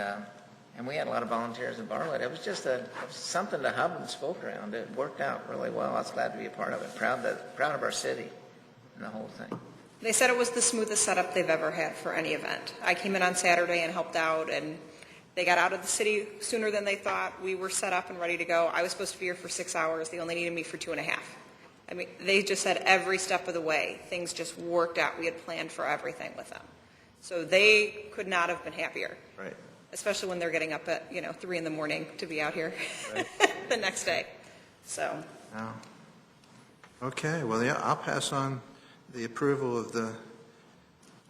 we had a lot of volunteers in Bartlett. It was just something to hub and spoke around. It worked out really well. I was glad to be a part of it. Proud of our city and the whole thing. They said it was the smoothest setup they've ever had for any event. I came in on Saturday and helped out, and they got out of the city sooner than they thought. We were set up and ready to go. I was supposed to be here for 6 hours. They only needed me for 2.5. I mean, they just said every step of the way, things just worked out. We had planned for everything with them. So they could not have been happier. Right. Especially when they're getting up at, 3 in the morning to be out here the next day. So. Oh. Okay, well, yeah, I'll pass on the approval of the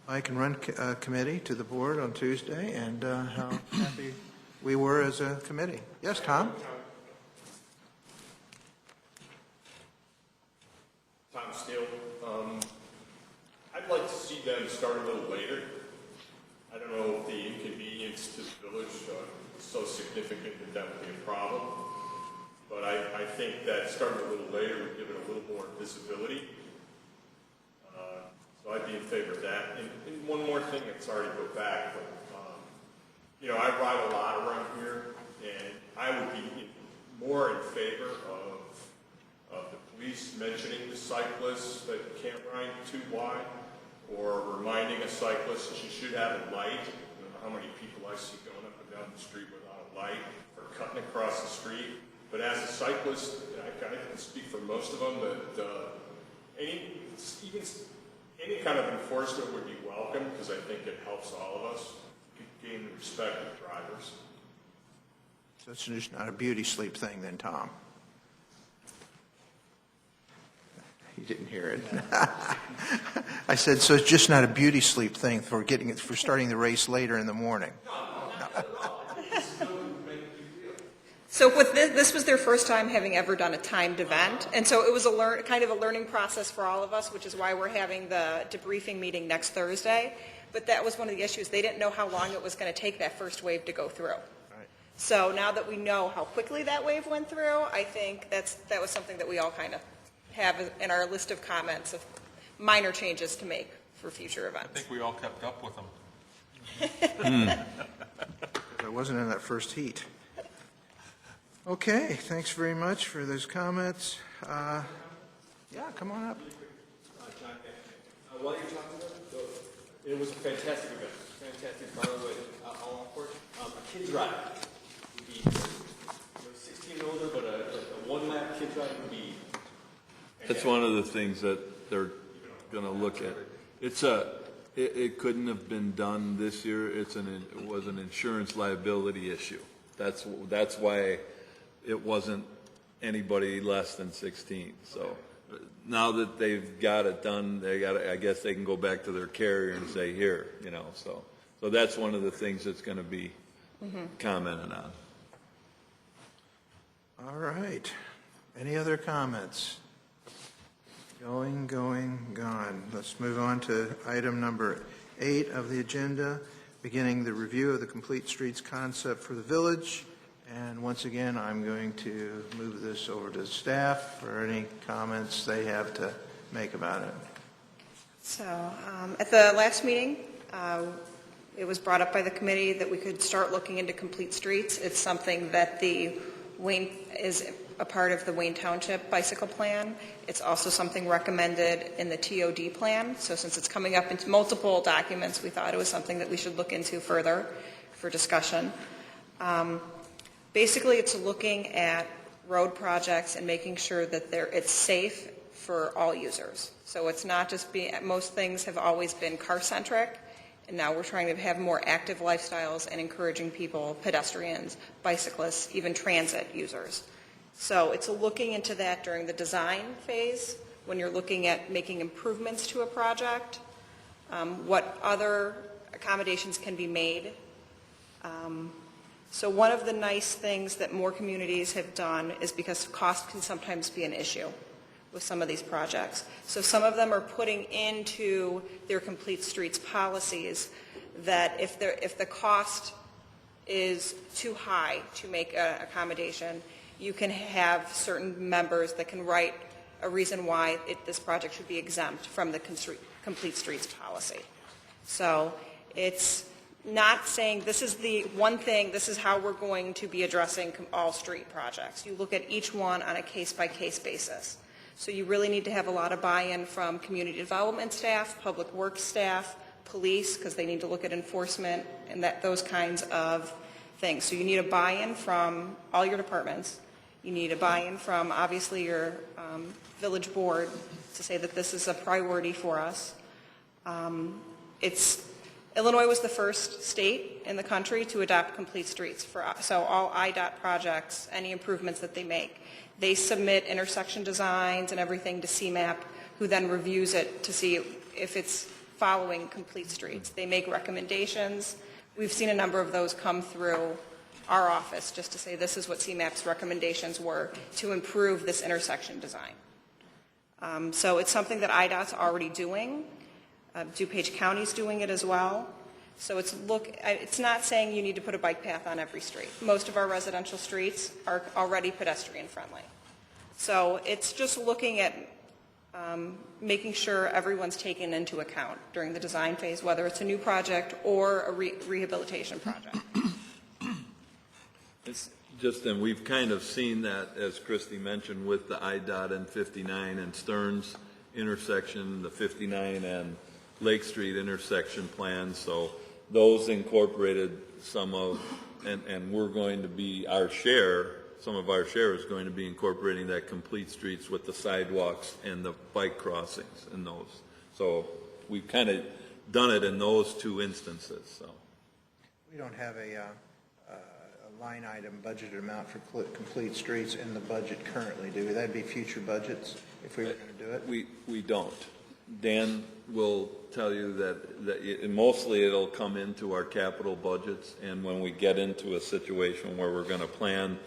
Bike and Run Committee to the board on Tuesday, and how happy we were as a committee. Yes, Tom? Tom Steele. I'd like to see them start a little later. I don't know if the inconvenience to the village is so significant that that would be a problem, but I think that starting a little later would give it a little more visibility. So I'd be in favor of that. And one more thing, I'm sorry to go back, but I ride a lot around here, and I would be more in favor of the police mentioning the cyclists that can't ride too wide, or reminding a cyclist that she should have a light. I don't know how many people I see going up and down the street without a light, or cutting across the street. But as a cyclist, I can speak for most of them, that any kind of enforcement would be welcome, because I think it helps all of us gain the respect of drivers. So it's just not a beauty sleep thing then, Tom? You didn't hear it. I said, so it's just not a beauty sleep thing for starting the race later in the morning. So with this was their first time having ever done a timed event, and so it was kind of a learning process for all of us, which is why we're having the debriefing meeting next Thursday. But that was one of the issues. They didn't know how long it was going to take that first wave to go through. Right. So now that we know how quickly that wave went through, I think that was something that we all kind of have in our list of comments of minor changes to make for future events. I think we all kept up with them. I wasn't in that first heat. Okay, thanks very much for those comments. Yeah, come on up. John, while you're talking about it, it was a fantastic event. Fantastic, by the way, all for it. A kid's ride would be 16 and older, but a one-lap kid's ride would be fantastic. That's one of the things that they're going to look at. It couldn't have been done this year. It was an insurance liability issue. That's why it wasn't anybody less than 16. So now that they've got it done, I guess they can go back to their carrier and say, here, So that's one of the things that's going to be commented on. All right. Any other comments? Going, gone. Let's move on to item number 8 of the agenda, beginning the review of the complete streets concept for the village. And once again, I'm going to move this over to staff for any comments they have to make about it. So at the last meeting, it was brought up by the committee that we could start looking into complete streets. It's something that the Wayne is a part of the Wayne Township bicycle plan. It's also something recommended in the TOD plan. So since it's coming up into multiple documents, we thought it was something that we should look into further for discussion. Basically, it's looking at road projects and making sure that it's safe for all users. So it's not just most things have always been car-centric, and now we're trying to have more active lifestyles and encouraging people, pedestrians, bicyclists, even transit users. So it's looking into that during the design phase, when you're looking at making improvements to a project, what other accommodations can be made. So one of the nice things that more communities have done is because cost can sometimes be an issue with some of these projects. So some of them are putting into their complete streets policies that if the cost is too high to make an accommodation, you can have certain members that can write a reason why this project should be exempt from the complete streets policy. So it's not saying this is the one thing, this is how we're going to be addressing all street projects. You look at each one on a case-by-case basis. So you really need to have a lot of buy-in from community development staff, public works staff, police, because they need to look at enforcement and those kinds of things. So you need a buy-in from all your departments. You need a buy-in from, obviously, your village board to say that this is a priority for us. Illinois was the first state in the country to adopt complete streets. So all IDOT projects, any improvements that they make, they submit intersection designs and everything to CMAP, who then reviews it to see if it's following complete streets. They make recommendations. We've seen a number of those come through our office just to say this is what CMAP's recommendations were to improve this intersection design. So it's something that IDOT's already doing. DuPage County's doing it as well. So it's not saying you need to put a bike path on every street. Most of our residential streets are already pedestrian friendly. So it's just looking at making sure everyone's taken into account during the design phase, whether it's a new project or a rehabilitation project. And we've kind of seen that, as Christy mentioned, with the IDOT and 59 and Stearns intersection, the 59 and Lake Street intersection plan. So those incorporated some of, and we're going to be some of our share is going to be incorporating that complete streets with the sidewalks and the bike crossings in those. So we've kind of done it in those two instances. So We don't have a line item budgeted amount for complete streets in the budget currently, do we? That'd be future budgets if we were going to do it? We don't. Dan will tell you that mostly it'll come into our capital budgets, and when we get into a situation where we're going to plan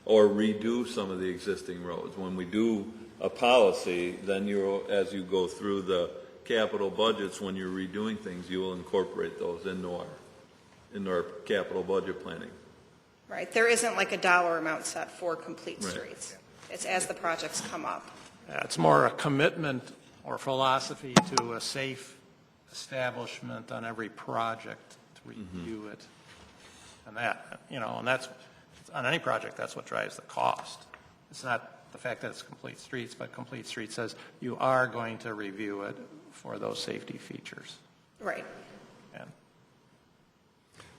or redo some of the existing roads, when we do a policy, then as you go through the capital budgets, when you're redoing things, you will incorporate those into our capital budget planning. Right. There isn't like a dollar amount set for complete streets. It's as the projects come up. Yeah, it's more a commitment or philosophy to a safe establishment on every project to review it. And and that's, on any project, that's what drives the cost. It's not the fact that it's complete streets, but complete streets says you are going to review it for those safety features. Right.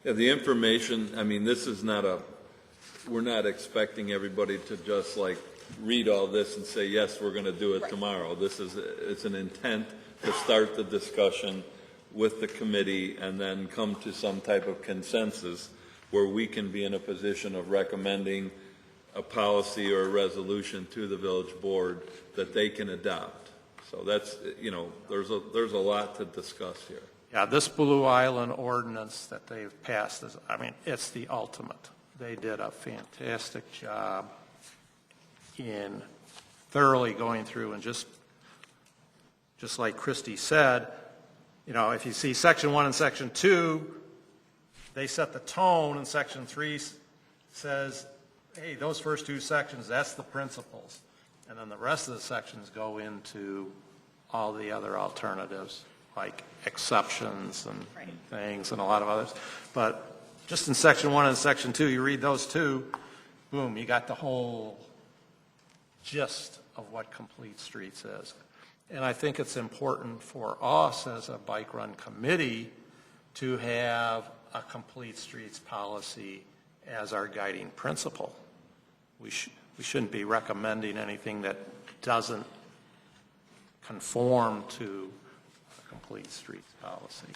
Yeah, the information, this is we're not expecting everybody to just read all this and say, yes, we're going to do it tomorrow. It's an intent to start the discussion with the committee and then come to some type of consensus where we can be in a position of recommending a policy or a resolution to the village board that they can adopt. So that's, there's a lot to discuss here. Yeah, this Blue Island ordinance that they've passed it's the ultimate. They did a fantastic job in thoroughly going through and just like Christy said, if you see Section 1 and Section 2, they set the tone, and Section 3 says, hey, those first two sections, that's the principles. And then the rest of the sections go into all the other alternatives like exceptions and Right. things and a lot of others. But just in section 1 and section 2, you read those two, boom, you got the whole gist of what complete streets is. And I think it's important for us as a bike run committee to have a complete streets policy as our guiding principle. We shouldn't be recommending anything that doesn't conform to a complete streets policy.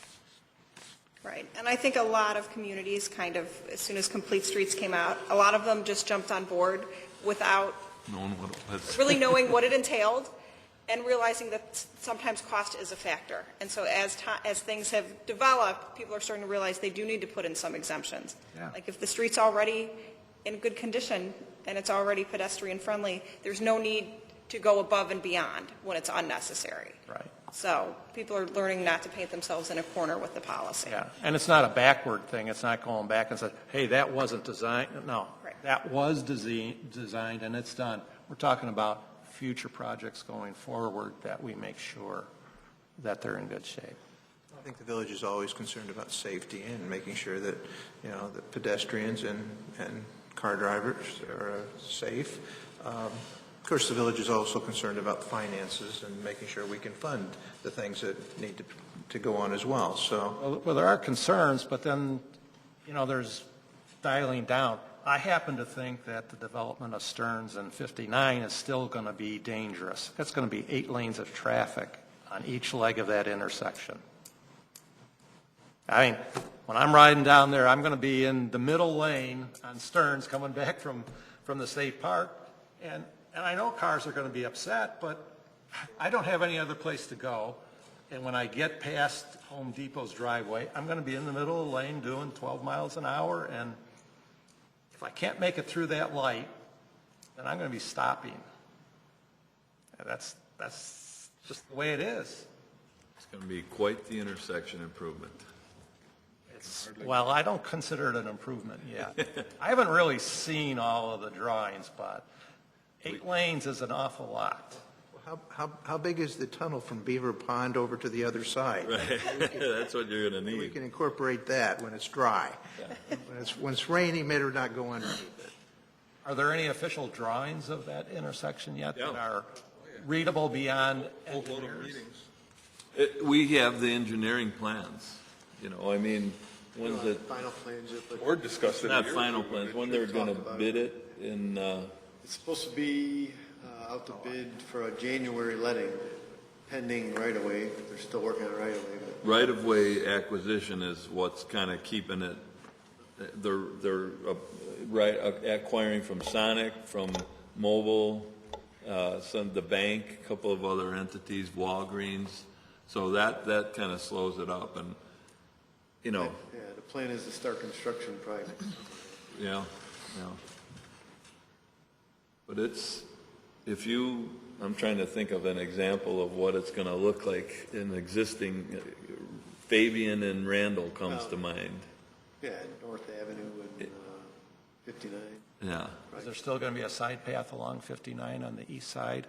Right, and I think a lot of communities kind of, as soon as Complete Streets came out, a lot of them just jumped on board without Knowing what it was. really knowing what it entailed and realizing that sometimes cost is a factor. And so as things have developed, people are starting to realize they do need to put in some exemptions. Yeah. Like if the street's already in good condition and it's already pedestrian friendly, there's no need to go above and beyond when it's unnecessary. Right. So people are learning not to paint themselves in a corner with the policy. Yeah, and it's not a backward thing. It's not going back and saying, hey, that wasn't designed. No, Right. that was designed and it's done. We're talking about future projects going forward that we make sure that they're in good shape. I think the village is always concerned about safety and making sure that, you know, the pedestrians and car drivers are safe. Of course, the village is also concerned about finances and making sure we can fund the things that need to go on as well. So, Well, there are concerns, but then, you know, there's dialing down. I happen to think that the development of Stearns and 59 is still going to be dangerous. It's going to be 8 lanes of traffic on each leg of that intersection. I mean, when I'm riding down there, I'm going to be in the middle lane on Stearns coming back from the state park, and I know cars are going to be upset, but I don't have any other place to go. And when I get past Home Depot's driveway, I'm going to be in the middle of the lane doing 12 miles an hour, and if I can't make it through that light, then I'm going to be stopping. And that's just the way it is. It's going to be quite the intersection improvement. Well, I don't consider it an improvement yet. I haven't really seen all of the drawings, but 8 lanes is an awful lot. how big is the tunnel from Beaver Pond over to the other side? Right. That's what you're going to We need. can incorporate that when it's dry. When it's rainy, better not go underneath it. Are there any official drawings of that intersection yet that Yeah. are readable beyond engineers? We have the engineering plans, you know, I mean, when's it, Final plans yet, but Or discuss it. not here. final plans, when they're going to bid it in, it's supposed to be out to bid for a January letting, pending right-of-way. They're still working on right-of-way, but right-of-way acquisition is what's kind of keeping it, they're acquiring from Sonic, from Mobile, the bank, a couple of other entities, Walgreens. So that kind of slows it up, and, you know, yeah, the plan is to start construction projects. yeah. But I'm trying to think of an example of what it's going to look like in existing, Fabian and Randall comes to mind. Yeah, North Avenue and 59. Yeah. Is there still going to be a side path along 59 on the east side?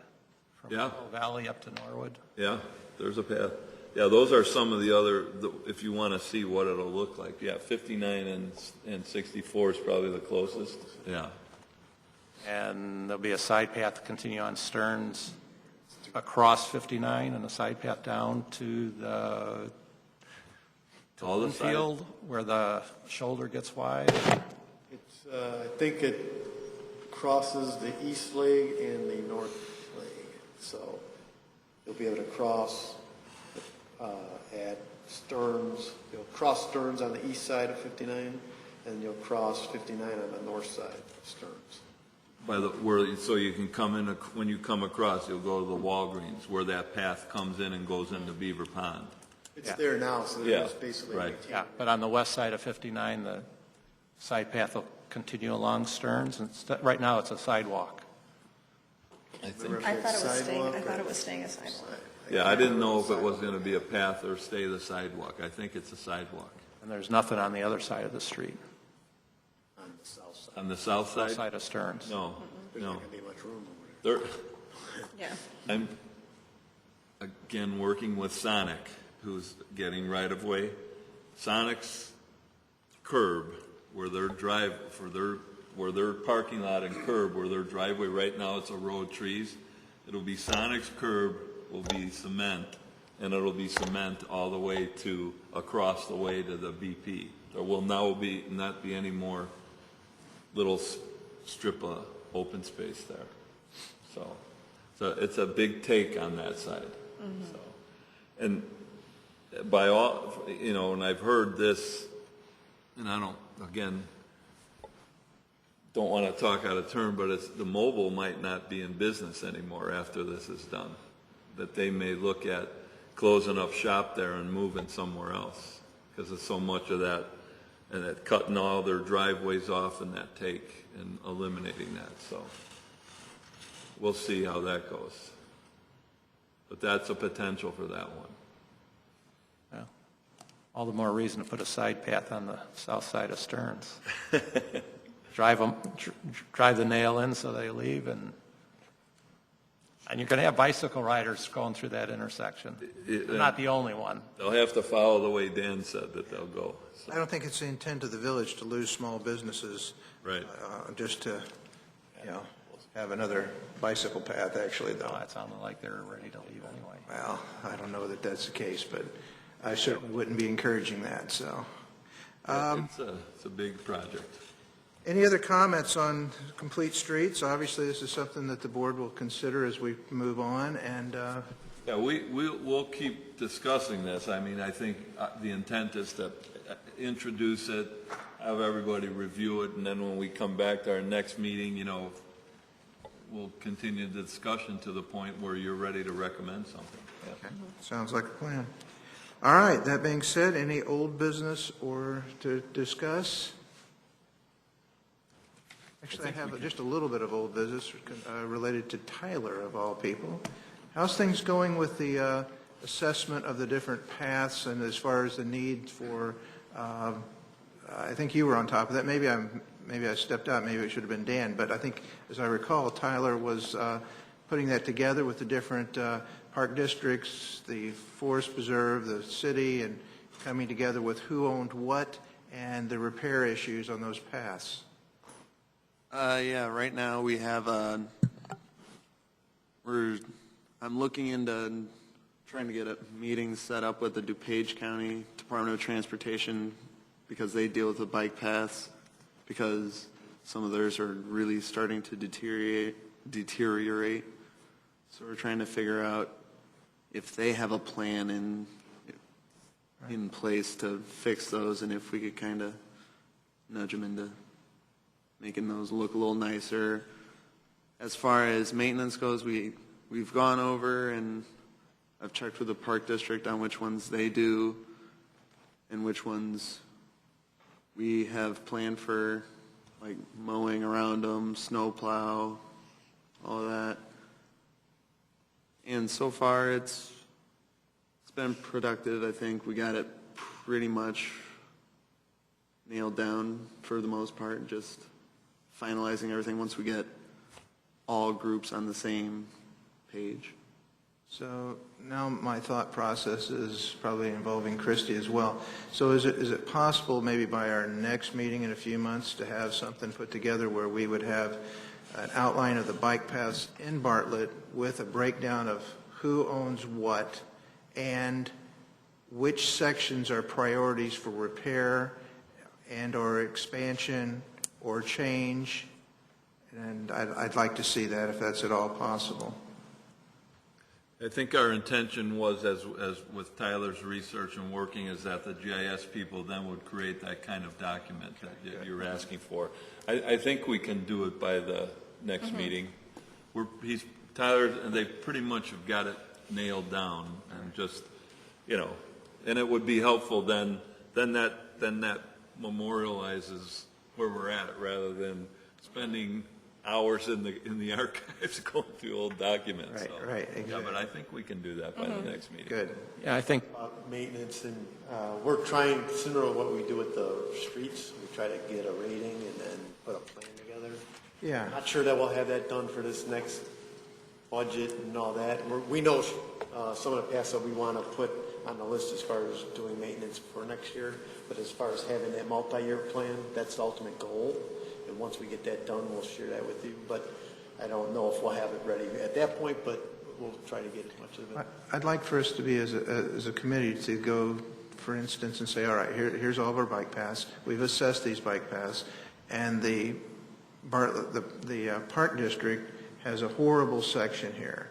From Yeah. Willow Valley up to Norwood? Yeah, there's a path. Yeah, those are some of the other, if you want to see what it'll look like. Yeah, 59 and 64 is probably the closest. Yeah. And there'll be a side path to continue on Stearns across 59 and a side path down to the All the side? field where the shoulder gets wide. It's, I think it crosses the east leg and the north leg. So you'll be able to cross at Stearns. You'll cross Stearns on the east side of 59, and you'll cross 59 on the north side of Stearns. So you can come in, when you come across, you'll go to the Walgreens, where that path comes in and goes into Beaver Pond. It's Yeah. there now, so Yeah, it's basically right. maintained. Yeah, but on the west side of 59, the side path will continue along Stearns. And right now, it's a sidewalk. I think. I thought it was staying, Sidewalk I thought or- it was staying a sidewalk. Yeah, I didn't know if it was going to be a path or stay the sidewalk. I think it's a sidewalk. And there's nothing on the other side of the street, On the south side. On the south side? side of Stearns. No, There's no. not going to be much room over there. There, Yeah. I'm, again, working with Sonic, who's getting right-of-way. Sonic's curb, where their where their parking lot and curb, where their driveway, right now it's a row of trees. It'll be Sonic's curb will be cement, and it'll be cement all the way to, across the way to the BP. There will now not be any more little strip of open space there. So it's a big take on that side. So, and by all, and I've heard this, and I don't want to talk out of turn, but it's the mobile might not be in business anymore after this is done. That they may look at closing up shop there and moving somewhere else because of so much of that, and that cutting all their driveways off and that take and eliminating that. So we'll see how that goes. But that's a potential for that one. Yeah. All the more reason to put a side path on the south side of Stearns. Drive the nail in so they leave, and you're going to have bicycle riders going through that intersection. They're not the only one. They'll have to follow the way Dan said that they'll go. So. I don't think it's the intent of the village to lose small businesses. Right. Just to, have another bicycle path, actually, though. Oh, that sounded like they're ready to leave anyway. Well, I don't know that that's the case, but I certainly wouldn't be encouraging that, so. It's a big project. Any other comments on complete streets? Obviously, this is something that the board will consider as we move on, and Yeah, we'll keep discussing this. I mean, I think the intent is to introduce it, have everybody review it, and then when we come back to our next meeting, we'll continue the discussion to the point where you're ready to recommend something. Yeah. okay. Sounds like a plan. All right, that being said, any old business or to discuss? Actually, I have just a little bit of old business related to Tyler, of all people. How's things going with the assessment of the different paths and as far as the need for, I think you were on top of that. Maybe I stepped out. Maybe it should have been Dan. But I think, as I recall, Tyler was putting that together with the different park districts, the forest preserve, the city, and coming together with who owned what and the repair issues on those paths. Yeah, right now we have, I'm looking into trying to get a meeting set up with the DuPage County Department of Transportation because they deal with the bike paths, because some of theirs are really starting to deteriorate. So we're trying to figure out if they have a plan in place to fix those, and if we could kind of nudge them into making those look a little nicer. As far as maintenance goes, we've gone over and I've checked with the park district on which ones they do and which ones we have planned for, like mowing around them, snow plow, all that. And so far it's been productive. I think we got it pretty much nailed down for the most part, just finalizing everything once we get all groups on the same page. So now my thought process is probably involving Christie as well. So is it possible maybe by our next meeting in a few months to have something put together where we would have an outline of the bike paths in Bartlett with a breakdown of who owns what and which sections are priorities for repair and or expansion or change, and I'd like to see that if that's at all possible. I think our intention was, as with Tyler's research and working, is that the GIS people then would create that kind of document that you're asking for. I think we can do it by the next meeting. Tyler, and they pretty much have got it nailed down, and just, and it would be helpful then that memorializes where we're at, rather than spending hours in the archives going through old documents. Right, exactly. Yeah, but I think we can do that by the next meeting. Good. Yeah, I think Maintenance, and we're trying, similar to what we do with the streets, we try to get a rating and then put a plan together. Yeah. Not sure that we'll have that done for this next budget and all that. We know some of the paths that we want to put on the list as far as doing maintenance for next year. But as far as having that multi-year plan, that's the ultimate goal. And once we get that done, we'll share that with you. But I don't know if we'll have it ready at that point, but we'll try to get as much of it. I'd like for us to be, as a committee, to go, for instance, and say, all right, here's all of our bike paths. We've assessed these bike paths, and the Park District has a horrible section here.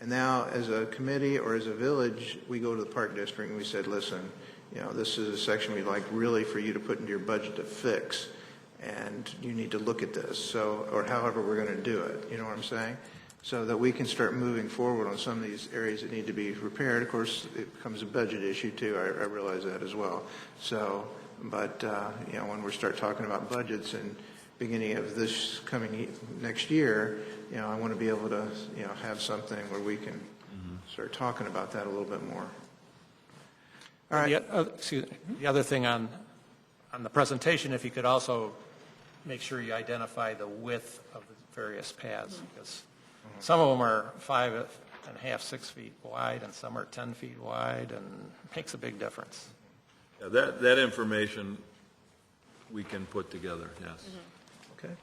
And now, as a committee or as a village, we go to the Park District and we said, listen, this is a section we'd like really for you to put into your budget to fix, and you need to look at this, so, or however we're going to do it, you know what I'm saying? So that we can start moving forward on some of these areas that need to be repaired. Of course, it becomes a budget issue too, I realize that as well. So, but, when we start talking about budgets and beginning of this coming next year, I want to be able to, have something where we can start talking about that a little bit more. All right. The other thing on the presentation, if you could also make sure you identify the width of the various paths, because some of them are 5.5, 6 feet wide, and some are 10 feet wide, and it makes a big difference. Yeah, that information we can put together, yes. Okay.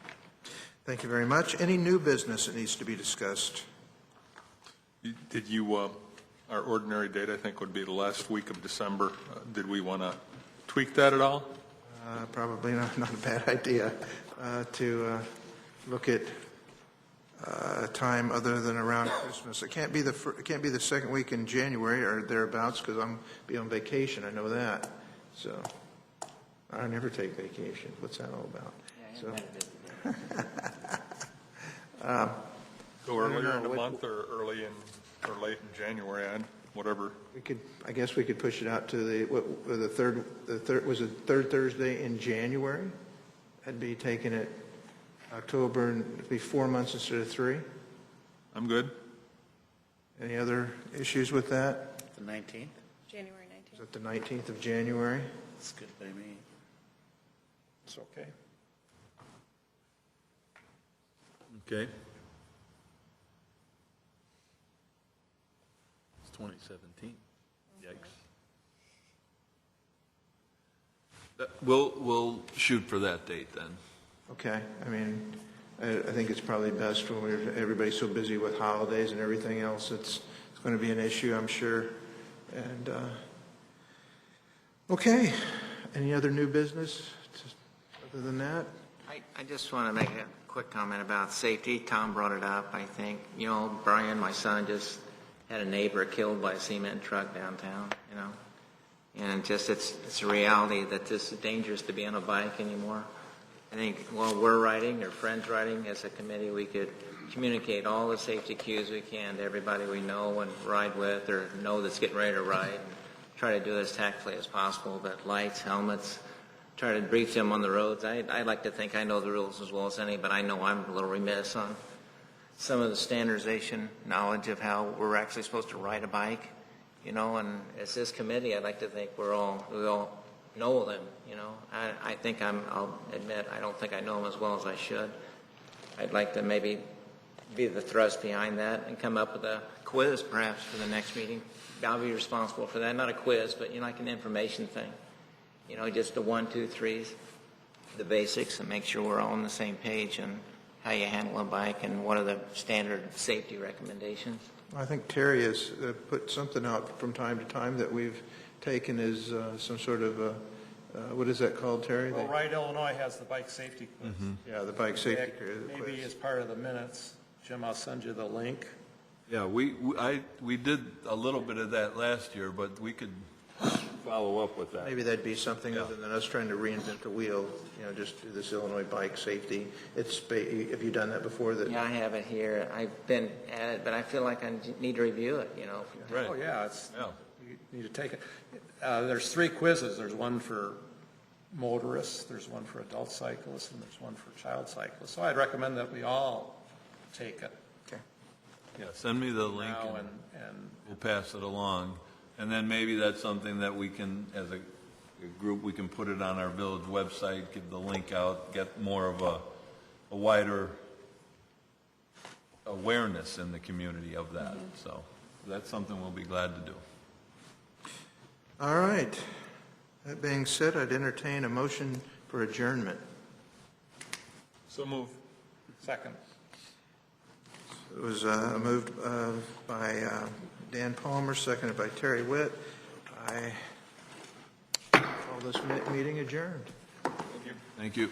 Thank you very much. Any new business that needs to be discussed? Did you, our ordinary date, I think, would be the last week of December. Did we want to tweak that at all? Probably not a bad idea to look at a time other than around Christmas. It can't be the second week in January or thereabouts, because I'm be on vacation. I know that. So I never take vacation. What's that all about? So. Go earlier in the month or early or late in January, whatever. I guess we could push it out to the third Thursday in January. That'd be taking it October, and it'd be 4 months instead of 3. I'm good. Any other issues with that? The 19th? January Is 19th. that the 19th of January? It's good by me. It's okay. Okay. It's 2017. Yikes. We'll shoot for that date then. Okay. I mean, I think it's probably best when everybody's so busy with holidays and everything else. It's going to be an issue, I'm sure. And okay. Any other new business other than that? I just want to make a quick comment about safety. Tom brought it up, I think. Brian, my son, just had a neighbor killed by a cement truck downtown, And it's a reality that this is dangerous to be on a bike anymore. I think while we're riding, or friends riding, as a committee, we could communicate all the safety cues we can to everybody we know and ride with or know that's getting ready to ride. And try to do it as tactfully as possible, but lights, helmets, try to brief them on the roads. I like to think I know the rules as well as any, but I know I'm a little remiss on some of the standardization knowledge of how we're actually supposed to ride a bike, and as this committee, I'd like to think we all know them, I think I'll admit, I don't think I know them as well as I should. I'd like to maybe be the thrust behind that and come up with a quiz perhaps for the next meeting. I'll be responsible for that, not a quiz, but like an information thing. Just the 1, 2, 3s, the basics, and make sure we're all on the same page and how you handle a bike and what are the standard safety recommendations. I think Terry has put something out from time to time that we've taken as some sort of, what is that called, Terry? Well, Ride Illinois has the bike safety quiz. Yeah, the bike safety quiz. Maybe as part of the minutes, Jim, I'll send you the link. Yeah, we did a little bit of that last year, but we could follow up with that. Maybe that'd be something other than us trying to reinvent the wheel, just do this Illinois bike safety. Have you done that before? Yeah, I have it here. I've been at it, but I feel like I need to review it, Right. Oh, yeah, you need to take it. There's 3 quizzes. There's one for motorists, there's one for adult cyclists, and there's one for child cyclists. So I'd recommend that we all take it. Okay. Yeah, send me the link Now and we'll pass it along. And then maybe that's something that we can, as a group, we can put it on our village website, give the link out, get more of a wider awareness in the community of that. So that's something we'll be glad to do. All right. That being said, I'd entertain a motion for adjournment. So move. Second. It was moved by Dan Palmer, seconded by Terry Witt. I call this meeting adjourned. Thank you.